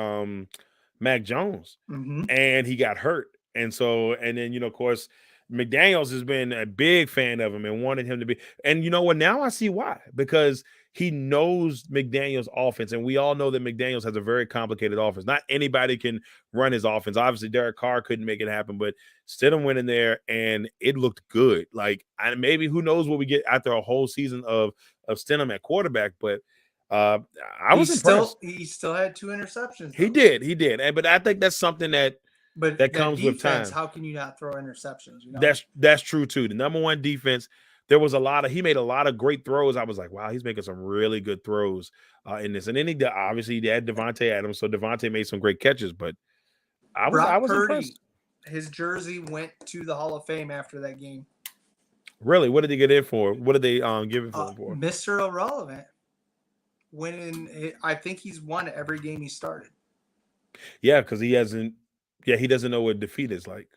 D: Mac Jones, and he got hurt, and then of course McDaniels has been a big fan of him and wanted him to be. And you know what? Now I see why, because he knows McDaniels' offense, and we all know that McDaniels has a very complicated offense. Not anybody can run his offense. Obviously, Derek Carr couldn't make it happen, but Stidham went in there, and it looked good. Like, maybe who knows what we get after a whole season of Stidham at quarterback, but I was impressed.
F: He still had 2 interceptions.
D: He did. But I think that's something that comes
F: defense,
D: with time.
F: How can you not throw interceptions?
D: That's true too. The number one defense. There was he made a lot of great throws. I was like, wow, he's making some really good throws in this. And then he had Devontae Adams, so Devontae made some great catches. But I was
F: Purdy,
D: impressed.
F: His jersey went to the Hall of Fame after that game.
D: Really? What did he get in for? What did they give it for?
F: Mr. Irrelevant. I think he's won every game he started.
D: Yeah, because he hasn't. Yeah, he doesn't know what defeat is like.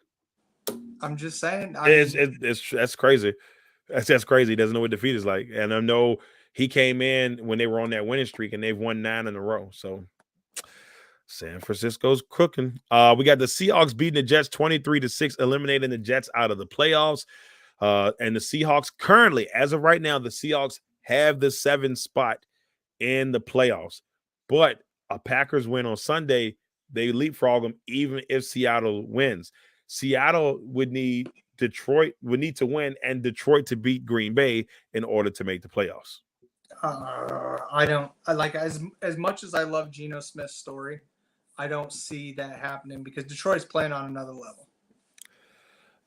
F: I'm just saying.
D: That's crazy. That's crazy. He doesn't know what defeat is like. And I know he came in when they were on that winning streak, and they've won 9 in a row. So San Francisco's cooking. We got the Seahawks beating the Jets 23-6, eliminating the Jets out of the playoffs. And the Seahawks currently, as of right now, the Seahawks have the 7th spot in the playoffs. But a Packers win on Sunday, they leapfrog them even if Seattle wins. Seattle would need Detroit to win and Detroit to beat Green Bay in order to make the playoffs.
F: As much as I love Geno Smith's story, I don't see that happening because Detroit's playing on another level.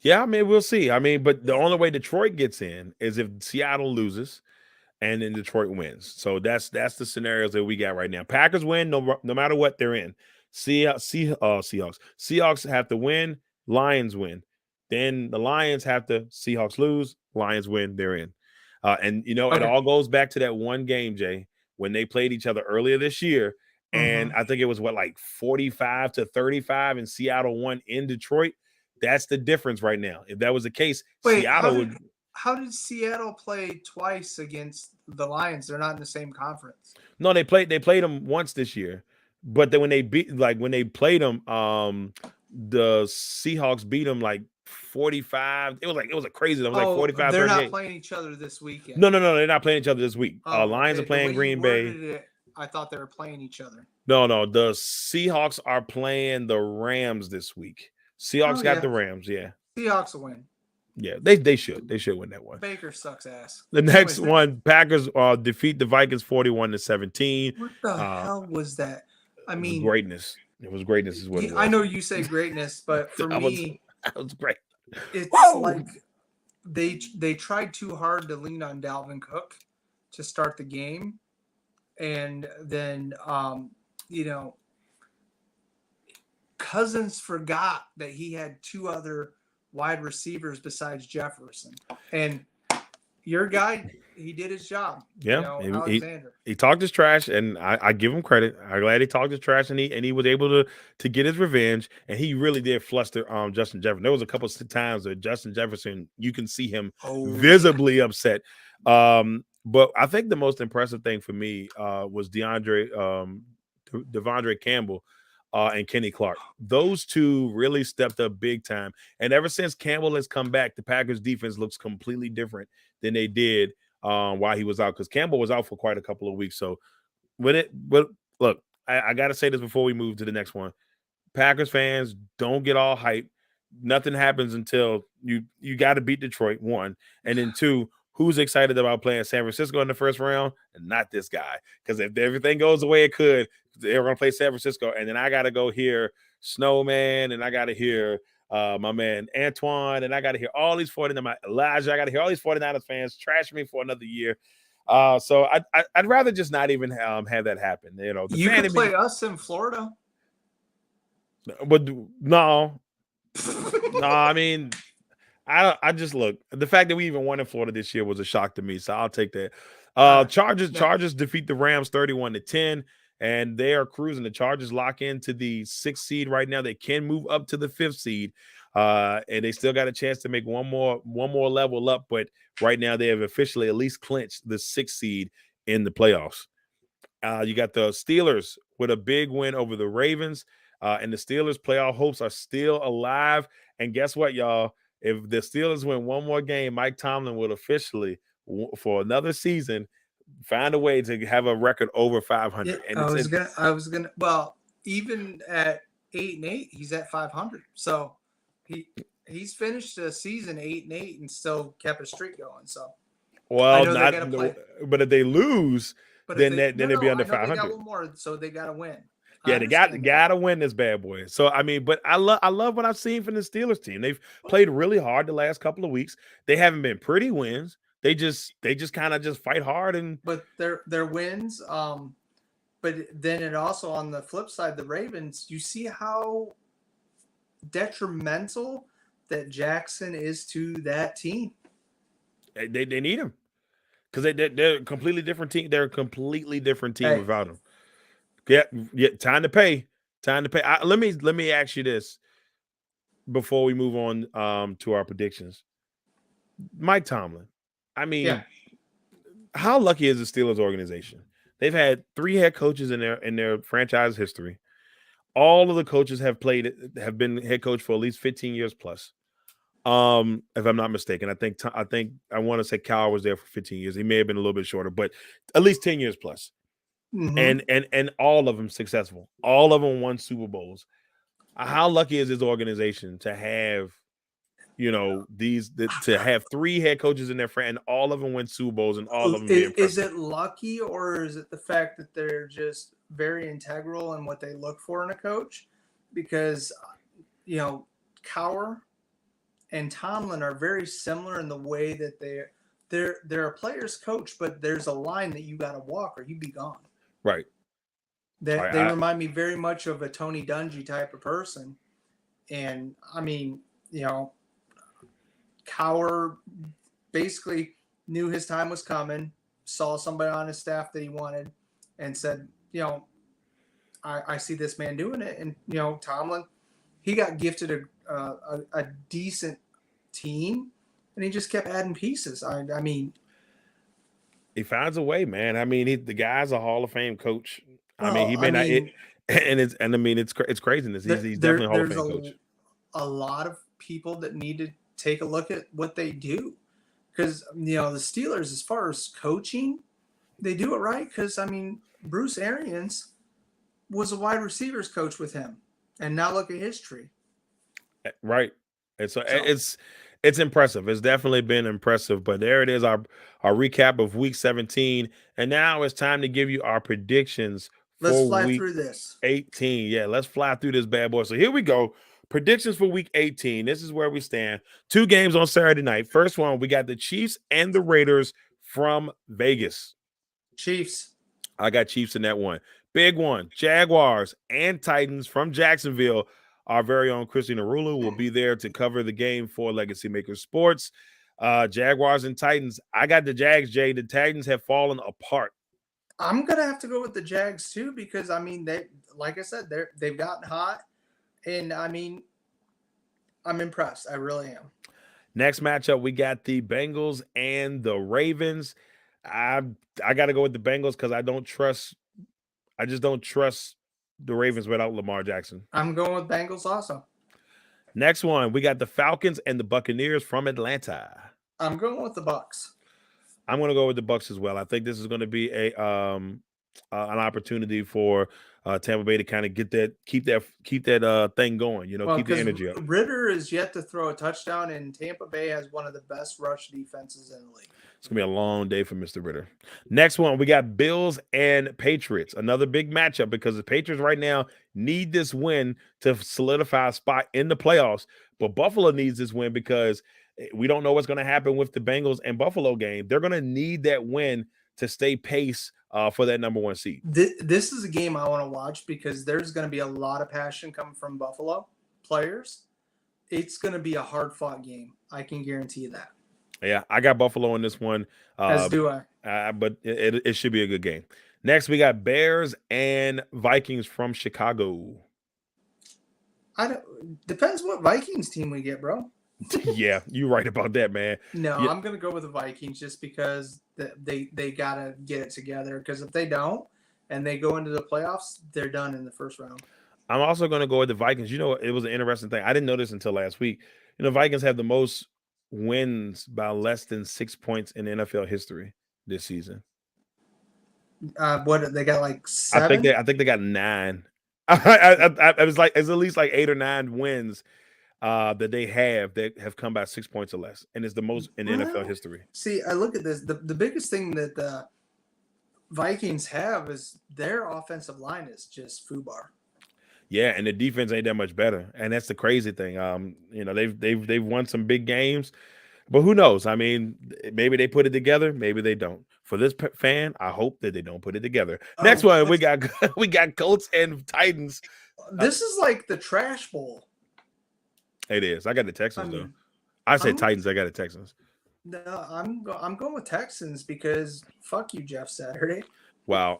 D: Yeah, I mean, we'll see. I mean, but the only way Detroit gets in is if Seattle loses and then Detroit wins. So that's the scenarios that we got right now. Packers win no matter what they're in. Seahawks have to win, Lions win. Then the Lions have to Seahawks lose, Lions win, they're in. It all goes back to that one game, Jay, when they played each other earlier this year. And I think it was 45-35, and Seattle won in Detroit. That's the difference right now. If that was the case, Seattle would.
F: how did Seattle play twice against the Lions? They're not in the same conference.
D: No, they played them once this year, but then when they played them, the Seahawks beat them like 45. It was a crazy. It was like 45.
F: They're
D: 38.
F: not playing each other this weekend.
D: No, they're not playing each other this week. Lions
F: Okay.
D: are playing Green Bay.
F: I thought they were playing each other.
D: No, the Seahawks are playing the Rams this week. Seahawks got the Rams. Yeah,
F: Seahawks will win.
D: yeah, they should win that one.
F: Baker sucks ass.
D: The next one, Packers defeat the Vikings 41-17.
F: What the hell was that? I mean,
D: greatness. It was greatness, is what it was.
F: I know you say greatness, but for me,
D: that was great.
F: It's like they tried too hard to lean on Dalvin Cook to start the game, and then Cousins forgot that he had two other wide receivers besides Jefferson, and your guy, he did his job.
D: Yeah,
F: Alexander.
D: He talked his trash, and I give him credit. I'm glad he talked his trash, and he was able to get his revenge, and he really did fluster Justin Jefferson. There was a couple of times that Justin Jefferson, you can see him visibly upset. But I think the most impressive thing for me was Devondre Campbell and Kenny Clark. Those two really stepped up big time. And ever since Campbell has come back, the Packers defense looks completely different than they did while he was out, because Campbell was out for quite a couple of weeks. So but look, I got to say this before we move to the next one. Packers fans, don't get all hype. Nothing happens until you got to beat Detroit, one. And then two, who's excited about playing San Francisco in the first round? And not this guy. Because if everything goes the way it could, they're going to play San Francisco. And then I got to go hear Snowman, and I got to hear my man Antoine, and I got to hear all these 49ers, Elijah, I got to hear all these 49ers fans trash me for another year. So I'd rather just not even have that happen.
F: You can play us in Florida.
D: But no, I mean, I just look, the fact that we even won in Florida this year was a shock to me. So I'll take that. Chargers defeat the Rams 31-10. And they are cruising. The Chargers lock into the 6th seed right now. They can move up to the 5th seed, and they still got a chance to make one more level up. But right now, they have officially at least clinched the 6th seed in the playoffs. You got the Steelers with a big win over the Ravens, and the Steelers' playoff hopes are still alive. And guess what, y'all? If the Steelers win one more game, Mike Tomlin will officially, for another season, find a way to have a record over 500.
F: Yeah,
D: and
F: I was gonna. Well, even at 8-8, he's at 500. So he's finished the season 8-8 and still kept a streak going. So
D: but if they lose, then they'd be under 500. They
F: got one more, so they got to win.
D: Yeah, they got to win this bad boy. So I mean, but I love what I've seen from the Steelers team. They've played really hard the last couple of weeks. They haven't been pretty wins. They just kind of just fight hard,
F: but their wins. But then it also, on the flip side, the Ravens, you see how detrimental that Jackson is to that team.
D: They need him because they're a completely different team. They're a completely different team without him. Yeah. Time to pay. Let me ask you this before we move on to our predictions. Mike Tomlin. I mean, how lucky is the Steelers organization? They've had 3 head coaches in their franchise history. All of the coaches have been head coach for at least 15 years plus. If I'm not mistaken, I think I want to say Kyle was there for 15 years. He may have been a little bit shorter, but at least 10 years plus. Mm-hmm. And all of them successful. All of them won Super Bowls. How lucky is this organization to have, to have 3 head coaches in their front, and all of them win Super Bowls, and all of them.
F: Is it lucky, or is it the fact that they're just very integral in what they look for in a coach? Because, Cowher and Tomlin are very similar in the way that they're a player's coach, but there's a line that you got to walk or you be gone.
D: Right.
F: They remind me very much of a Tony Dungy type of person. And I mean, Cowher basically knew his time was coming, saw somebody on his staff that he wanted, and said, I see this man doing it. And, Tomlin, he got gifted a decent team and he just kept adding pieces. I mean,
D: he finds a way, man. I mean, the guy's a Hall of Fame coach. I mean,
F: well,
D: he may not, it's craziness. He's definitely a Hall of Fame coach.
F: A lot of people that need to take a look at what they do, because the Steelers, as far as coaching, they do it right. Because I mean, Bruce Arians was a wide receivers coach with him, and now look at his tree.
D: Right. It's impressive. It's definitely been impressive. But there it is, our recap of Week 17, and now it's time to give you our predictions.
F: Let's fly
D: Week
F: through this.
D: 18. Yeah, let's fly through this bad boy. So here we go. Predictions for Week 18. This is where we stand. 2 games on Saturday night. First one, we got the Chiefs and the Raiders from Vegas.
F: Chiefs.
D: I got Chiefs in that one. Big one, Jaguars and Titans from Jacksonville. Our very own Christina Rulu will be there to cover the game for LegacyMaker Sports. Jaguars and Titans. I got the Jags, Jay. The Titans have fallen apart.
F: I'm gonna have to go with the Jags too, because I mean, like I said, they've gotten hot, and I mean, I'm impressed. I really am.
D: Next matchup, we got the Bengals and the Ravens. I got to go with the Bengals because I just don't trust the Ravens without Lamar Jackson.
F: I'm going with Bengals also.
D: Next one, we got the Falcons and the Buccaneers from Atlanta.
F: I'm going with the Bucs.
D: I'm going to go with the Bucs as well. I think this is going to be an opportunity for Tampa Bay to kind of keep that thing going. Keep the energy up.
F: Ritter is yet to throw a touchdown, and Tampa Bay has one of the best rush defenses in the league.
D: It's going to be a long day for Mr. Ritter. Next one, we got Bills and Patriots. Another big matchup because the Patriots right now need this win to solidify a spot in the playoffs. But Buffalo needs this win because we don't know what's going to happen with the Bengals and Buffalo game. They're going to need that win to stay pace for that number 1 seed.
F: This is a game I want to watch because there's going to be a lot of passion coming from Buffalo players. It's going to be a hard-fought game. I can guarantee you that.
D: Yeah, I got Buffalo in this one.
F: As do I.
D: But it should be a good game. Next, we got Bears and Vikings from Chicago.
F: Depends what Vikings team we get, bro.
D: Yeah, you're right about that, man.
F: No,
D: yeah.
F: I'm going to go with the Vikings just because they got to get it together. Because if they don't and they go into the playoffs, they're done in the first round.
D: I'm also going to go with the Vikings. It was an interesting thing. I didn't know this until last week. Vikings have the most wins by less than 6 points in NFL history this season.
F: What they got, like 7?
D: I think they got 9. I was like, it's at least like 8 or 9 wins that they have come by 6 points or less, and it's the most in NFL history.
F: See, I look at this. The biggest thing that the Vikings have is their offensive line is just FUBAR.
D: Yeah, and the defense ain't that much better, and that's the crazy thing. They've won some big games, but who knows? I mean, maybe they put it together, maybe they don't. For this fan, I hope that they don't put it together. Next one, we got Colts and Titans.
F: This is like the trash bowl.
D: It is. I got the Texans though. I said Titans. I got the Texans.
F: No, I'm going with Texans because fuck you, Jeff Saturday.
D: Wow.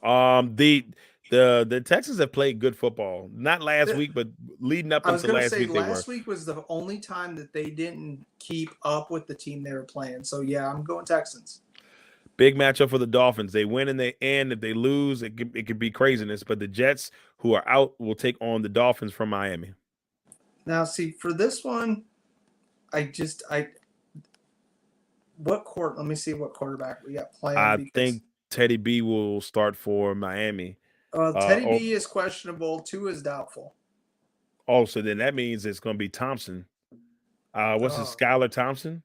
D: The Texans have played good football. Not last week, but leading up until last week.
F: Last week was the only time that they didn't keep up with the team they were playing. So yeah, I'm going Texans.
D: Big matchup for the Dolphins. They win in the end. If they lose, it could be craziness. But the Jets, who are out, will take on the Dolphins from Miami.
F: Now, see, for this one, let me see what quarterback we got playing.
D: I think Teddy B will start for Miami.
F: Teddy B is questionable. 2 is doubtful.
D: Oh, so then that means it's going to be Thompson. Skylar Thompson?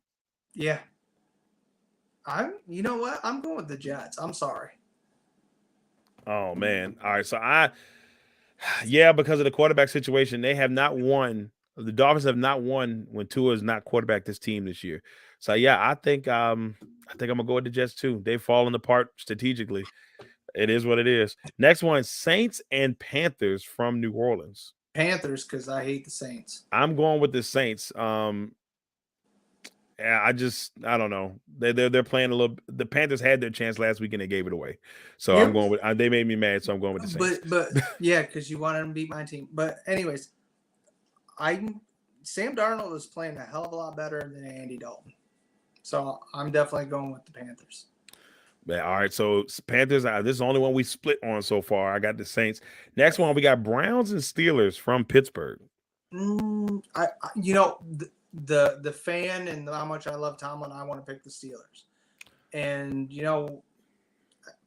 F: Yeah. You know what? I'm going with the Jets. I'm sorry.
D: Oh, man. All right. So because of the quarterback situation, they have not won. The Dolphins have not won when Tua is not quarterback this team this year. So yeah, I think I'm gonna go with the Jets too. They've fallen apart strategically. It is what it is. Next one, Saints and Panthers from New Orleans.
F: Panthers, because I hate the Saints.
D: I'm going with the Saints. I don't know. They're playing a little. The Panthers had their chance last week and they gave it away. So I'm going with. They made me mad, so I'm going with the Saints.
F: But yeah, because you wanted them to beat my team. But anyways, Sam Darnold is playing a hell of a lot better than Andy Dalton. So I'm definitely going with the Panthers.
D: Yeah, all right, so Panthers. This is the only one we split on so far. I got the Saints. Next one, we got Browns and Steelers from Pittsburgh.
F: The fan and how much I love Tomlin, I want to pick the Steelers. And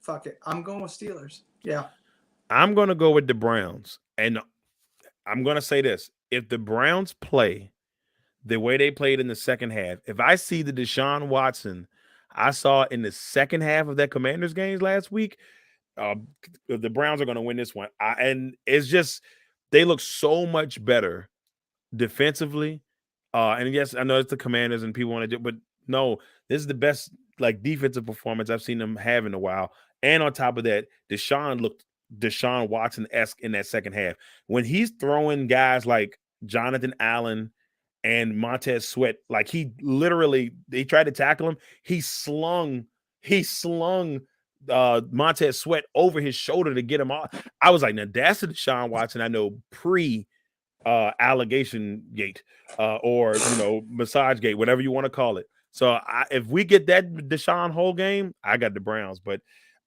F: fuck it, I'm going with Steelers. Yeah,
D: I'm going to go with the Browns, and I'm going to say this: if the Browns play the way they played in the second half, if I see the Deshaun Watson I saw in the second half of that Commanders games last week, the Browns are going to win this one. And it's just they look so much better defensively. And yes, I know it's the Commanders and people want to do, but no, this is the best defensive performance I've seen them have in a while. And on top of that, Deshaun looked Deshaun Watson-esque in that second half. When he's throwing guys like Jonathan Allen and Montez Sweat, he tried to tackle him. He slung Montez Sweat over his shoulder to get him off. I was like, now that's the Deshaun Watson I know pre allegation gate or massage gate, whatever you want to call it. So if we get that Deshaun whole game, I got the Browns, but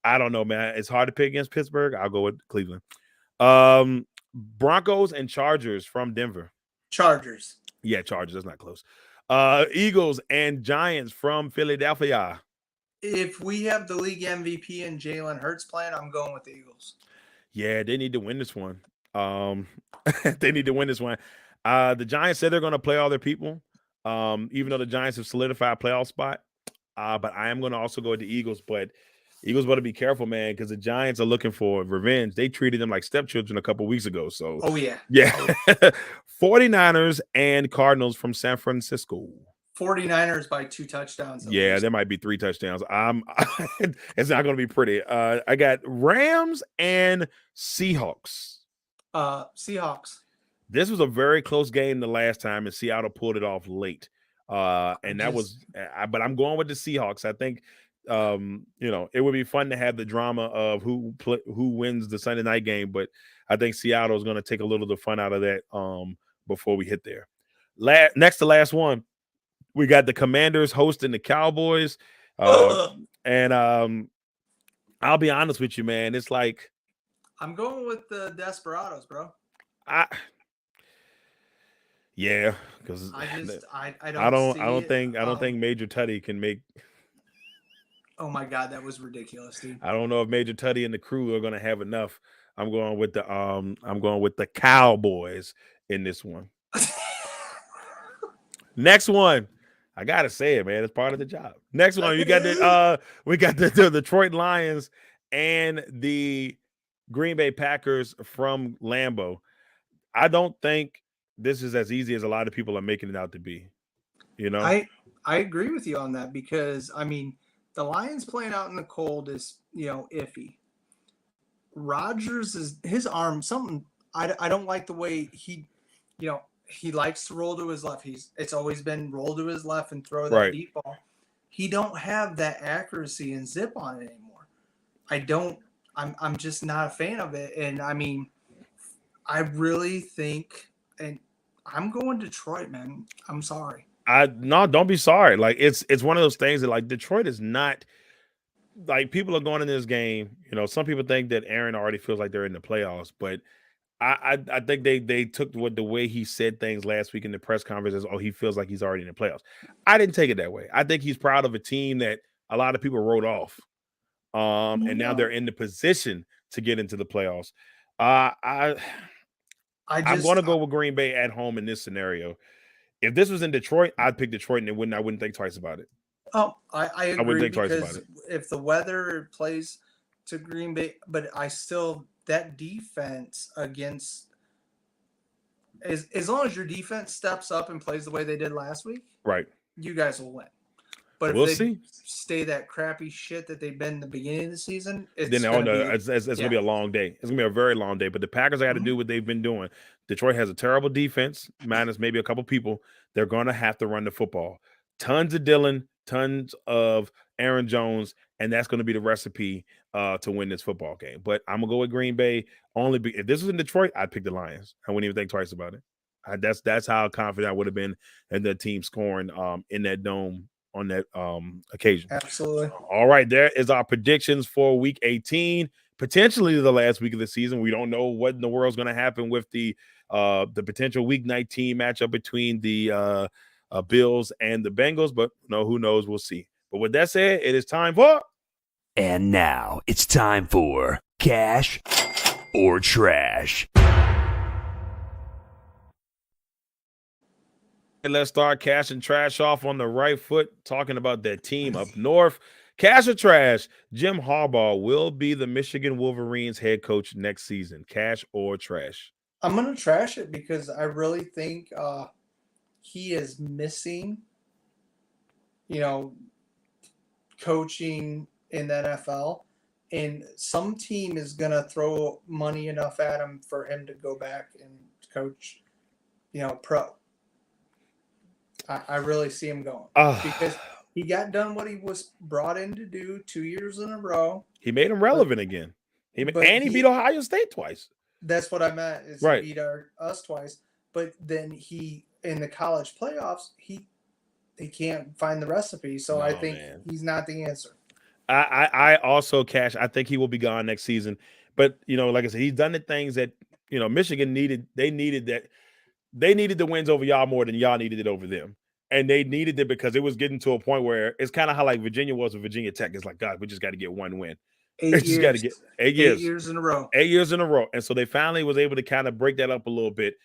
D: I don't know, man. It's hard to pick against Pittsburgh. I'll go with Cleveland. Broncos and Chargers from Denver.
F: Chargers.
D: Yeah, Chargers. That's not close. Eagles and Giants from Philadelphia.
F: If we have the league MVP and Jalen Hurts playing, I'm going with the Eagles.
D: Yeah, they need to win this one. They need to win this one. The Giants said they're going to play all their people, even though the Giants have solidified a playoff spot. But I am going to also go with the Eagles. But Eagles better be careful, man, because the Giants are looking for revenge. They treated them like stepchildren a couple weeks ago. So,
F: yeah.
D: 49ers and Cardinals from San Francisco.
F: 49ers by 2 touchdowns.
D: Yeah, there might be 3 touchdowns. It's not going to be pretty. I got Rams and Seahawks.
F: Seahawks.
D: This was a very close game the last time, and Seattle pulled it off late. But I'm going with the Seahawks. I think, it would be fun to have the drama of who wins the Sunday night game, but I think Seattle is going to take a little of the fun out of that before we hit there. Next to last one, we got the Commanders hosting the Cowboys. And I'll be honest with you, man. It's like
F: I'm going with the Desperados, bro.
D: Yeah, because I don't think Major Tutty can make.
F: Oh my God, that was ridiculous, dude.
D: I don't know if Major Tutty and the crew are going to have enough. I'm going with the Cowboys in this one. Next one, I gotta say it, man. It's part of the job. Next one, we got the Detroit Lions and the Green Bay Packers from Lambeau. I don't think this is as easy as a lot of people are making it out to be.
F: I agree with you on that because the Lions playing out in the cold is iffy. Rodgers is his arm something. I don't like the way he likes to roll to his left. It's always been roll to his left and throw that deep ball. He don't have that accuracy and zip on it anymore. I'm just not a fan of it. And I really think, and I'm going Detroit, man. I'm sorry.
D: No, don't be sorry. It's one of those things that Detroit is not people are going in this game. Some people think that Aaron already feels like they're in the playoffs, but I think they took the way he said things last week in the press conference as, he feels like he's already in the playoffs. I didn't take it that way. I think he's proud of a team that a lot of people wrote off. And now they're in the position to get into the playoffs. I'm going to go with Green Bay at home in this scenario. If this was in Detroit, I'd pick Detroit, and I wouldn't think twice about it.
F: Oh, I agree.
D: I wouldn't think twice about it.
F: If the weather plays to Green Bay, but that defense against as long as your defense steps up and plays the way they did last week,
D: right?
F: You guys will win. But
D: we'll
F: if they
D: see.
F: Stay that crappy shit that they've been in the beginning of the season, it's
D: going to be a long day. It's going to be a very long day. But the Packers got to do what they've been doing. Detroit has a terrible defense, minus maybe a couple people. They're going to have to run the football. Tons of Dillon, tons of Aaron Jones, and that's going to be the recipe to win this football game. But I'm going to go with Green Bay. If this was in Detroit, I'd pick the Lions. I wouldn't even think twice about it. That's how confident I would have been in the team scoring in that dome on that occasion.
F: Absolutely.
D: All right, there is our predictions for Week 18, potentially the last week of the season. We don't know what in the world's going to happen with the potential Week 19 matchup between the Bills and the Bengals, but who knows? We'll see. But with that said, it is time for.
A: And now it's time for Cash or Trash.
D: Let's start Cash and Trash off on the right foot, talking about that team up north. Cash or Trash, Jim Harbaugh will be the Michigan Wolverines head coach next season. Cash or Trash?
F: I'm going to trash it because I really think he is missing, coaching in the NFL. And some team is going to throw money enough at him for him to go back and coach, pro. I really see him going because he got done what he was brought in to do 2 years in a row.
D: He made him relevant again. He beat Ohio State twice.
F: That's what I meant. Is
D: right.
F: He beat us twice, but then he in the college playoffs he can't find the recipe. So I think he's not the answer.
D: I also, Cash, I think he will be gone next season. But like I said, he's done the things that Michigan needed. They needed that. They needed the wins over y'all more than y'all needed it over them. And they needed it because it was getting to a point where it's kind of how like Virginia was with Virginia Tech. It's like, God, we just got to get one win.
F: 8 years.
D: Got to get 8 years.
F: 8 years in a row.
D: 8 years in a row. And so they finally was able to kind of break that up a little bit.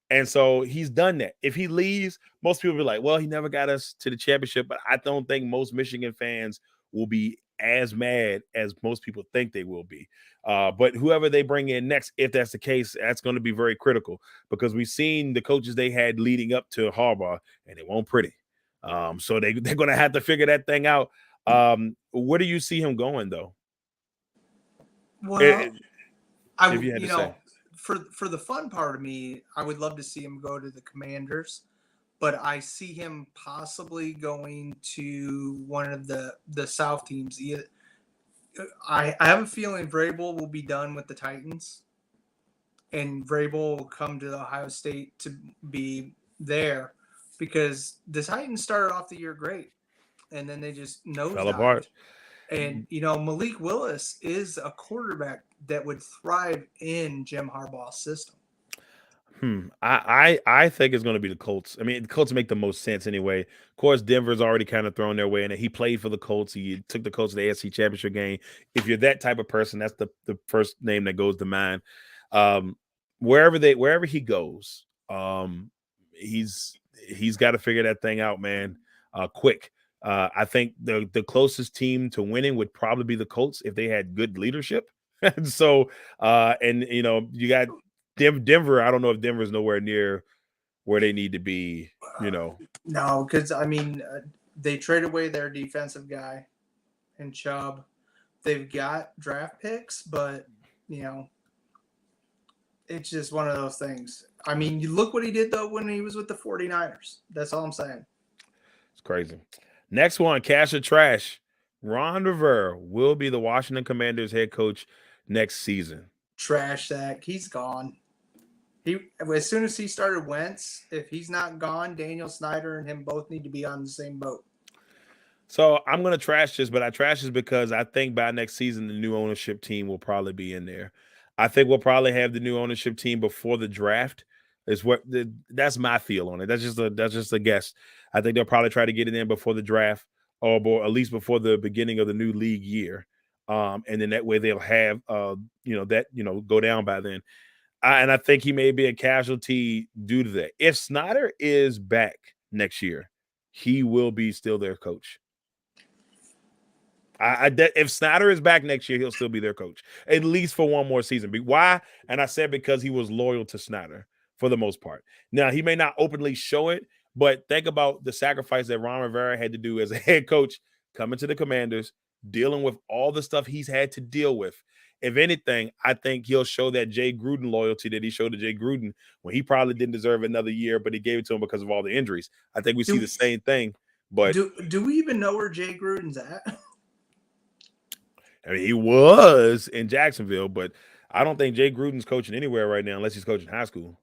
D: And so he's done that. If he leaves, most people will be like, well, he never got us to the championship. But I don't think most Michigan fans will be as mad as most people think they will be. But whoever they bring in next, if that's the case, that's going to be very critical because we've seen the coaches they had leading up to Harbaugh, and it won't pretty. So they're going to have to figure that thing out. Where do you see him going, though?
F: Well, for the fun part of me, I would love to see him go to the Commanders, but I see him possibly going to one of the South teams. I have a feeling Vrabel will be done with the Titans, and Vrabel will come to Ohio State to be there because the Titans started off the year great, and then they just
D: fell apart.
F: And, Malik Willis is a quarterback that would thrive in Jim Harbaugh's system.
D: I think it's going to be the Colts. I mean, the Colts make the most sense anyway. Of course, Denver's already kind of thrown their way in it. He played for the Colts. He took the Colts to the AFC Championship game. If you're that type of person, that's the first name that goes to mind. Wherever he goes, he's got to figure that thing out, man, quick. I think the closest team to winning would probably be the Colts if they had good leadership. So, you got Denver. I don't know if Denver's nowhere near where they need to be,
F: No, because, they trade away their defensive guy and Chubb. They've got draft picks, but, it's just one of those things. You look what he did, though, when he was with the 49ers. That's all I'm saying.
D: It's crazy. Next one, Cash or Trash. Ron Rivera will be the Washington Commanders head coach next season.
F: Trash that. He's gone. As soon as he started Wentz, if he's not gone, Daniel Snyder and him both need to be on the same boat.
D: So I'm going to trash this, but I trash this because I think by next season, the new ownership team will probably be in there. I think we'll probably have the new ownership team before the draft. That's my feel on it. That's just a guess. I think they'll probably try to get it in before the draft or at least before the beginning of the new league year. And then that way they'll have, go down by then. And I think he may be a casualty due to that. If Snyder is back next year, he will be still their coach. If Snyder is back next year, he'll still be their coach, at least for one more season. Why? And I said because he was loyal to Snyder for the most part. Now, he may not openly show it, but think about the sacrifice that Ron Rivera had to do as a head coach, coming to the Commanders, dealing with all the stuff he's had to deal with. If anything, I think he'll show that Jay Gruden loyalty that he showed to Jay Gruden when he probably didn't deserve another year, but he gave it to him because of all the injuries. I think we see the same thing. But
F: do we even know where Jay Gruden's at?
D: He was in Jacksonville, but I don't think Jay Gruden's coaching anywhere right now unless he's coaching high school.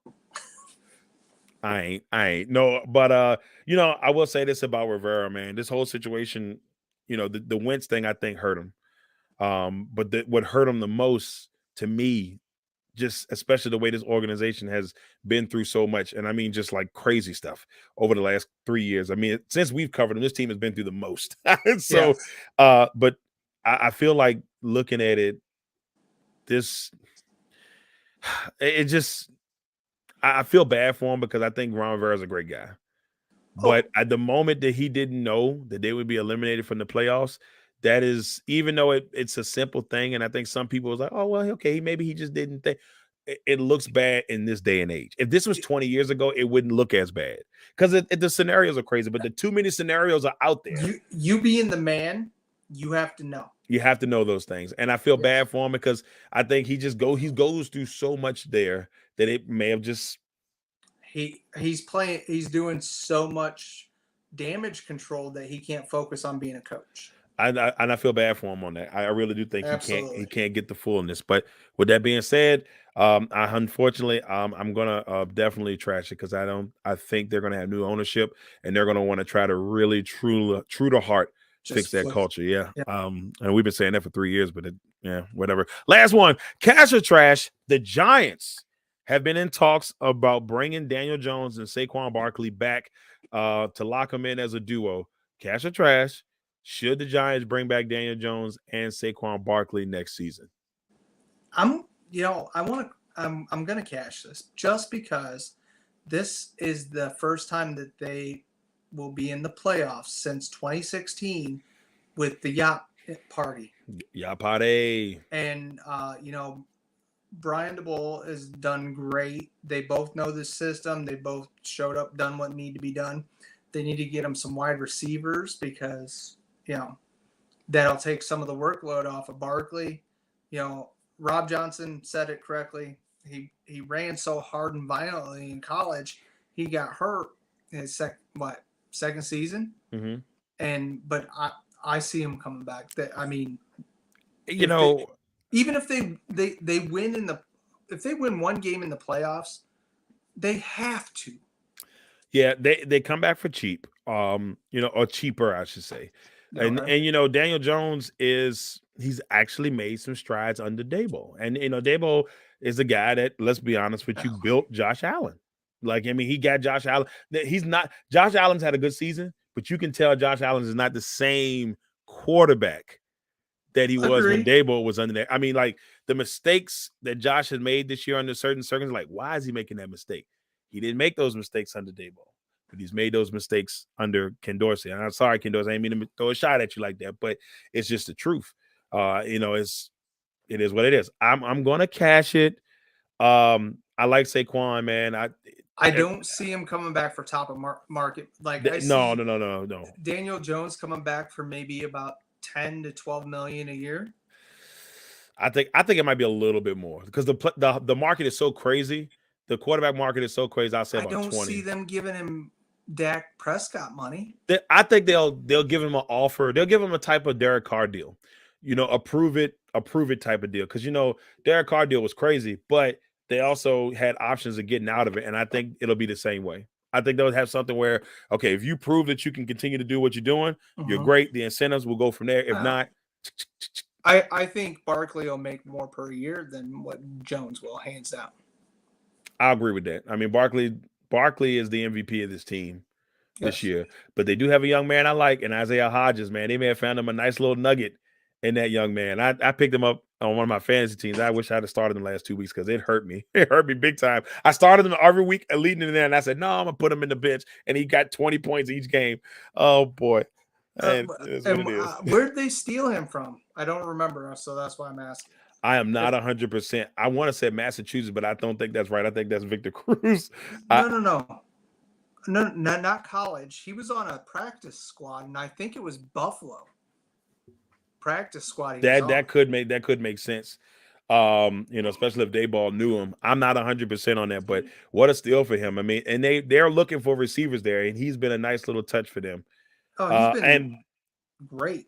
D: I ain't. No, but I will say this about Rivera, man. This whole situation, the Wentz thing, I think hurt him. But what hurt him the most to me, just especially the way this organization has been through so much, and I mean just like crazy stuff over the last 3 years. I mean, since we've covered them, this team has been through the most. So,
F: Yes.
D: But I feel like looking at it, it just I feel bad for him because I think Ron Rivera is a great guy. But at the moment that he didn't know that they would be eliminated from the playoffs, that is, even though it's a simple thing, and I think some people was like, oh, well, okay, maybe he just didn't think. It looks bad in this day and age. If this was 20 years ago, it wouldn't look as bad because the scenarios are crazy, but the too many scenarios are out there.
F: You being the man, you have to know.
D: You have to know those things. And I feel bad for him because I think he goes through so much there that it may have just
F: he's doing so much damage control that he can't focus on being a coach.
D: and I feel bad for him on that. I really do think
F: Absolutely.
D: he can't get the fullness. But with that being said, unfortunately, I'm gonna definitely trash it because I think they're gonna have new ownership and they're gonna want to try to really true to heart fix that culture. Yeah. And we've been saying that for 3 years, but whatever. Last one, cash or trash. The Giants have been in talks about bringing Daniel Jones and Saquon Barkley back to lock them in as a duo. Cash or trash. Should the Giants bring back Daniel Jones and Saquon Barkley next season?
F: I'm gonna cash this just because this is the first time that they will be in the playoffs since 2016 with the Yacht Party.
D: Yacht Party.
F: And Brian DeBull has done great. They both know the system. They both showed up, done what needed to be done. They need to get them some wide receivers because that'll take some of the workload off of Barkley. Rob Johnson said it correctly. He ran so hard and violently in college, he got hurt in his second season.
D: Mm-hmm.
F: But I see him coming back. Even if they win if they win one game in the playoffs, they have to.
D: Yeah, they come back for cheap. Or cheaper, I should say. And Daniel Jones he's actually made some strides under Daboll. And Daboll is a guy that, let's be honest with you, built Josh Allen. He got Josh Allen. Josh Allen's had a good season, but you can tell Josh Allen is not the same quarterback that he was when Daboll was under there. I mean, the mistakes that Josh had made this year under certain circumstances, why is he making that mistake? He didn't make those mistakes under Daboll. But he's made those mistakes under Ken Dorsey. And I'm sorry, Ken Dorsey, I didn't mean to throw a shot at you like that, but it's just the truth. It is what it is. I'm gonna cash it. I like Saquon, man.
F: I don't see him coming back for top of market.
D: No.
F: Daniel Jones coming back for maybe about 10 to 12 million a year.
D: I think it might be a little bit more because the market is so crazy. The quarterback market is so crazy. I'll say about 20. I don't
F: see them giving him Dak Prescott money.
D: I think they'll give him an offer. They'll give him a type of Derek Carr deal, a prove it type of deal. Because Derek Carr deal was crazy, but they also had options of getting out of it, and I think it'll be the same way. I think they'll have something where, okay, if you prove that you can continue to do what you're doing, you're great. The incentives will go from there. If not,
F: I think Barkley will make more per year than what Jones will, hands down.
D: I agree with that. I mean, Barkley is the MVP of this team this year, but they do have a young man I like, and Isaiah Hodgins, man. They may have found him a nice little nugget in that young man. I picked him up on one of my fantasy teams. I wish I'd have started him the last 2 weeks because it hurt me. It hurt me big time. I started him every week leading in there, and I said, no, I'm going to put him in the bench, and he got 20 points each game. Oh, boy. Where
F: did they steal him from? I don't remember, so that's why I'm asking.
D: I am not 100%. I want to say Massachusetts, but I don't think that's right. I think that's Victor Cruz.
F: No, not college. He was on a practice squad, and I think it was Buffalo practice squad.
D: That could make sense. Especially if Daboll knew him. I'm not 100% on that, but what a steal for him. I mean, and they're looking for receivers there, and he's been a nice little touch for them.
F: Oh, he's been great.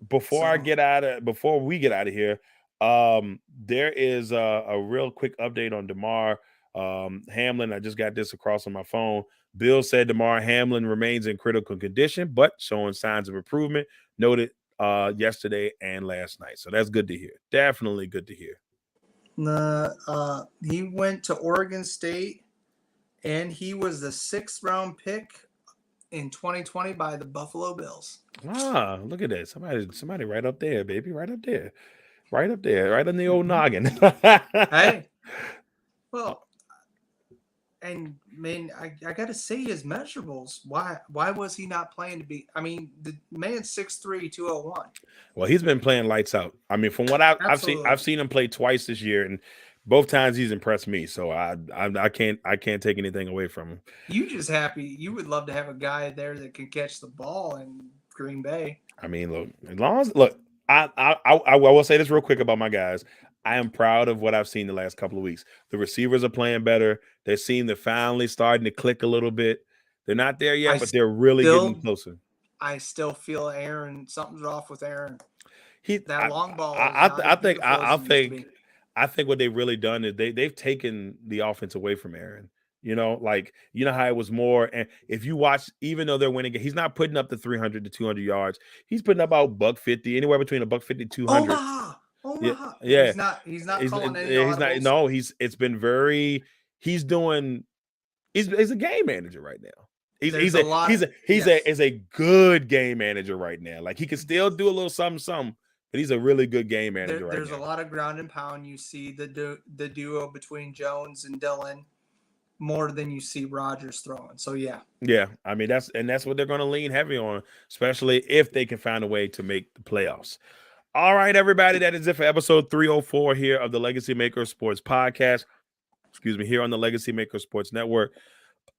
D: Before we get out of here, there is a real quick update on DeMar Hamlin, I just got this across on my phone. Bill said tomorrow Hamlin remains in critical condition, but showing signs of improvement. Noted yesterday and last night. So that's good to hear. Definitely good to hear.
F: He went to Oregon State, and he was the 6th round pick in 2020 by the Buffalo Bills.
D: Ah, look at that. Somebody right up there, baby. Right up there. Right up there. Right on the old noggin.
F: Hey. Well, and man, I got to say his measurables. Why was he not playing to be? I mean, the man's 6'3", 201.
D: Well, he's been playing lights out. I mean, from what I've seen him play twice this year, and both times he's impressed me. So I can't take anything away from him.
F: You just happy. You would love to have a guy there that can catch the ball in Green Bay.
D: I mean, I will say this real quick about my guys. I am proud of what I've seen the last couple of weeks. The receivers are playing better. They seem to finally starting to click a little bit. They're not there yet, but they're really getting closer.
F: I still feel something's off with Aaron. Long ball.
D: I think what they've really done is they've taken the offense away from Aaron. You know how it was more. And if you watch, even though they're winning, he's not putting up the 300 to 200 yards. He's putting up about $150, anywhere between $150 to 200.
F: Omaha.
D: Yeah.
F: He's not calling any audibles.
D: No, he's a game manager right now. He's a good game manager right now. Like, he can still do a little something, but he's a really good game manager right now.
F: There's a lot of ground and pound. You see the duo between Jones and Dillon more than you see Rodgers throwing. So yeah. I mean, that's what they're going to lean heavy on, especially if they can find a way to make the playoffs. All right, everybody, that is it for episode 304 here of the LegacyMaker Sports Podcast. Excuse me, here on the LegacyMaker Sports Network.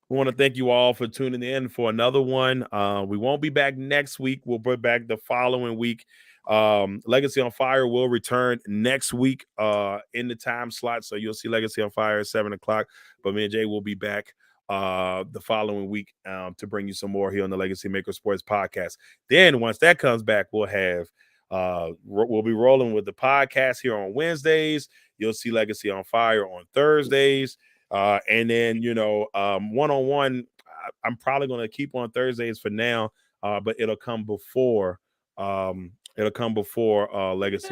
F: We want to thank you all for tuning in for another one. We won't be back next week. We'll be back the following week. Legacy on Fire will return next week in the time slot. So you'll see Legacy on Fire at 7 o'clock. But me and Jay will be back the following week to bring you some more here on the LegacyMaker Sports Podcast. Then once that comes back, we'll be rolling with the podcast here on Wednesdays. You'll see Legacy on Fire on Thursdays. And then, one-on-one, I'm probably going to keep on Thursdays for now, but it'll come before Legacy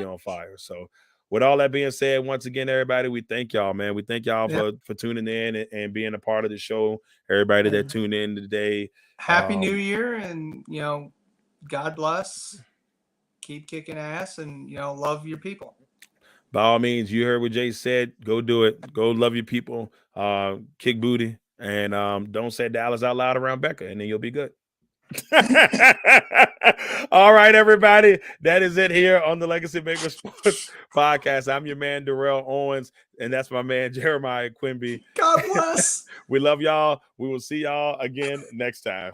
F: on Fire. So with all that being said, once again, everybody, we thank y'all, man. We thank y'all for tuning in and being a part of the show. Everybody that tuned in today. Happy New Year, and, God bless. Keep kicking ass, and, love your people.
D: By all means, you heard what Jay said. Go do it. Go love your people. Kick booty. And don't say Dallas out loud around Becca, and then you'll be good. All right, everybody. That is it here on the LegacyMaker Sports Podcast. I'm your man, Darrell Owens, and that's my man, Jeremiah Quimby.
F: God bless.
D: We love y'all. We will see y'all again next time.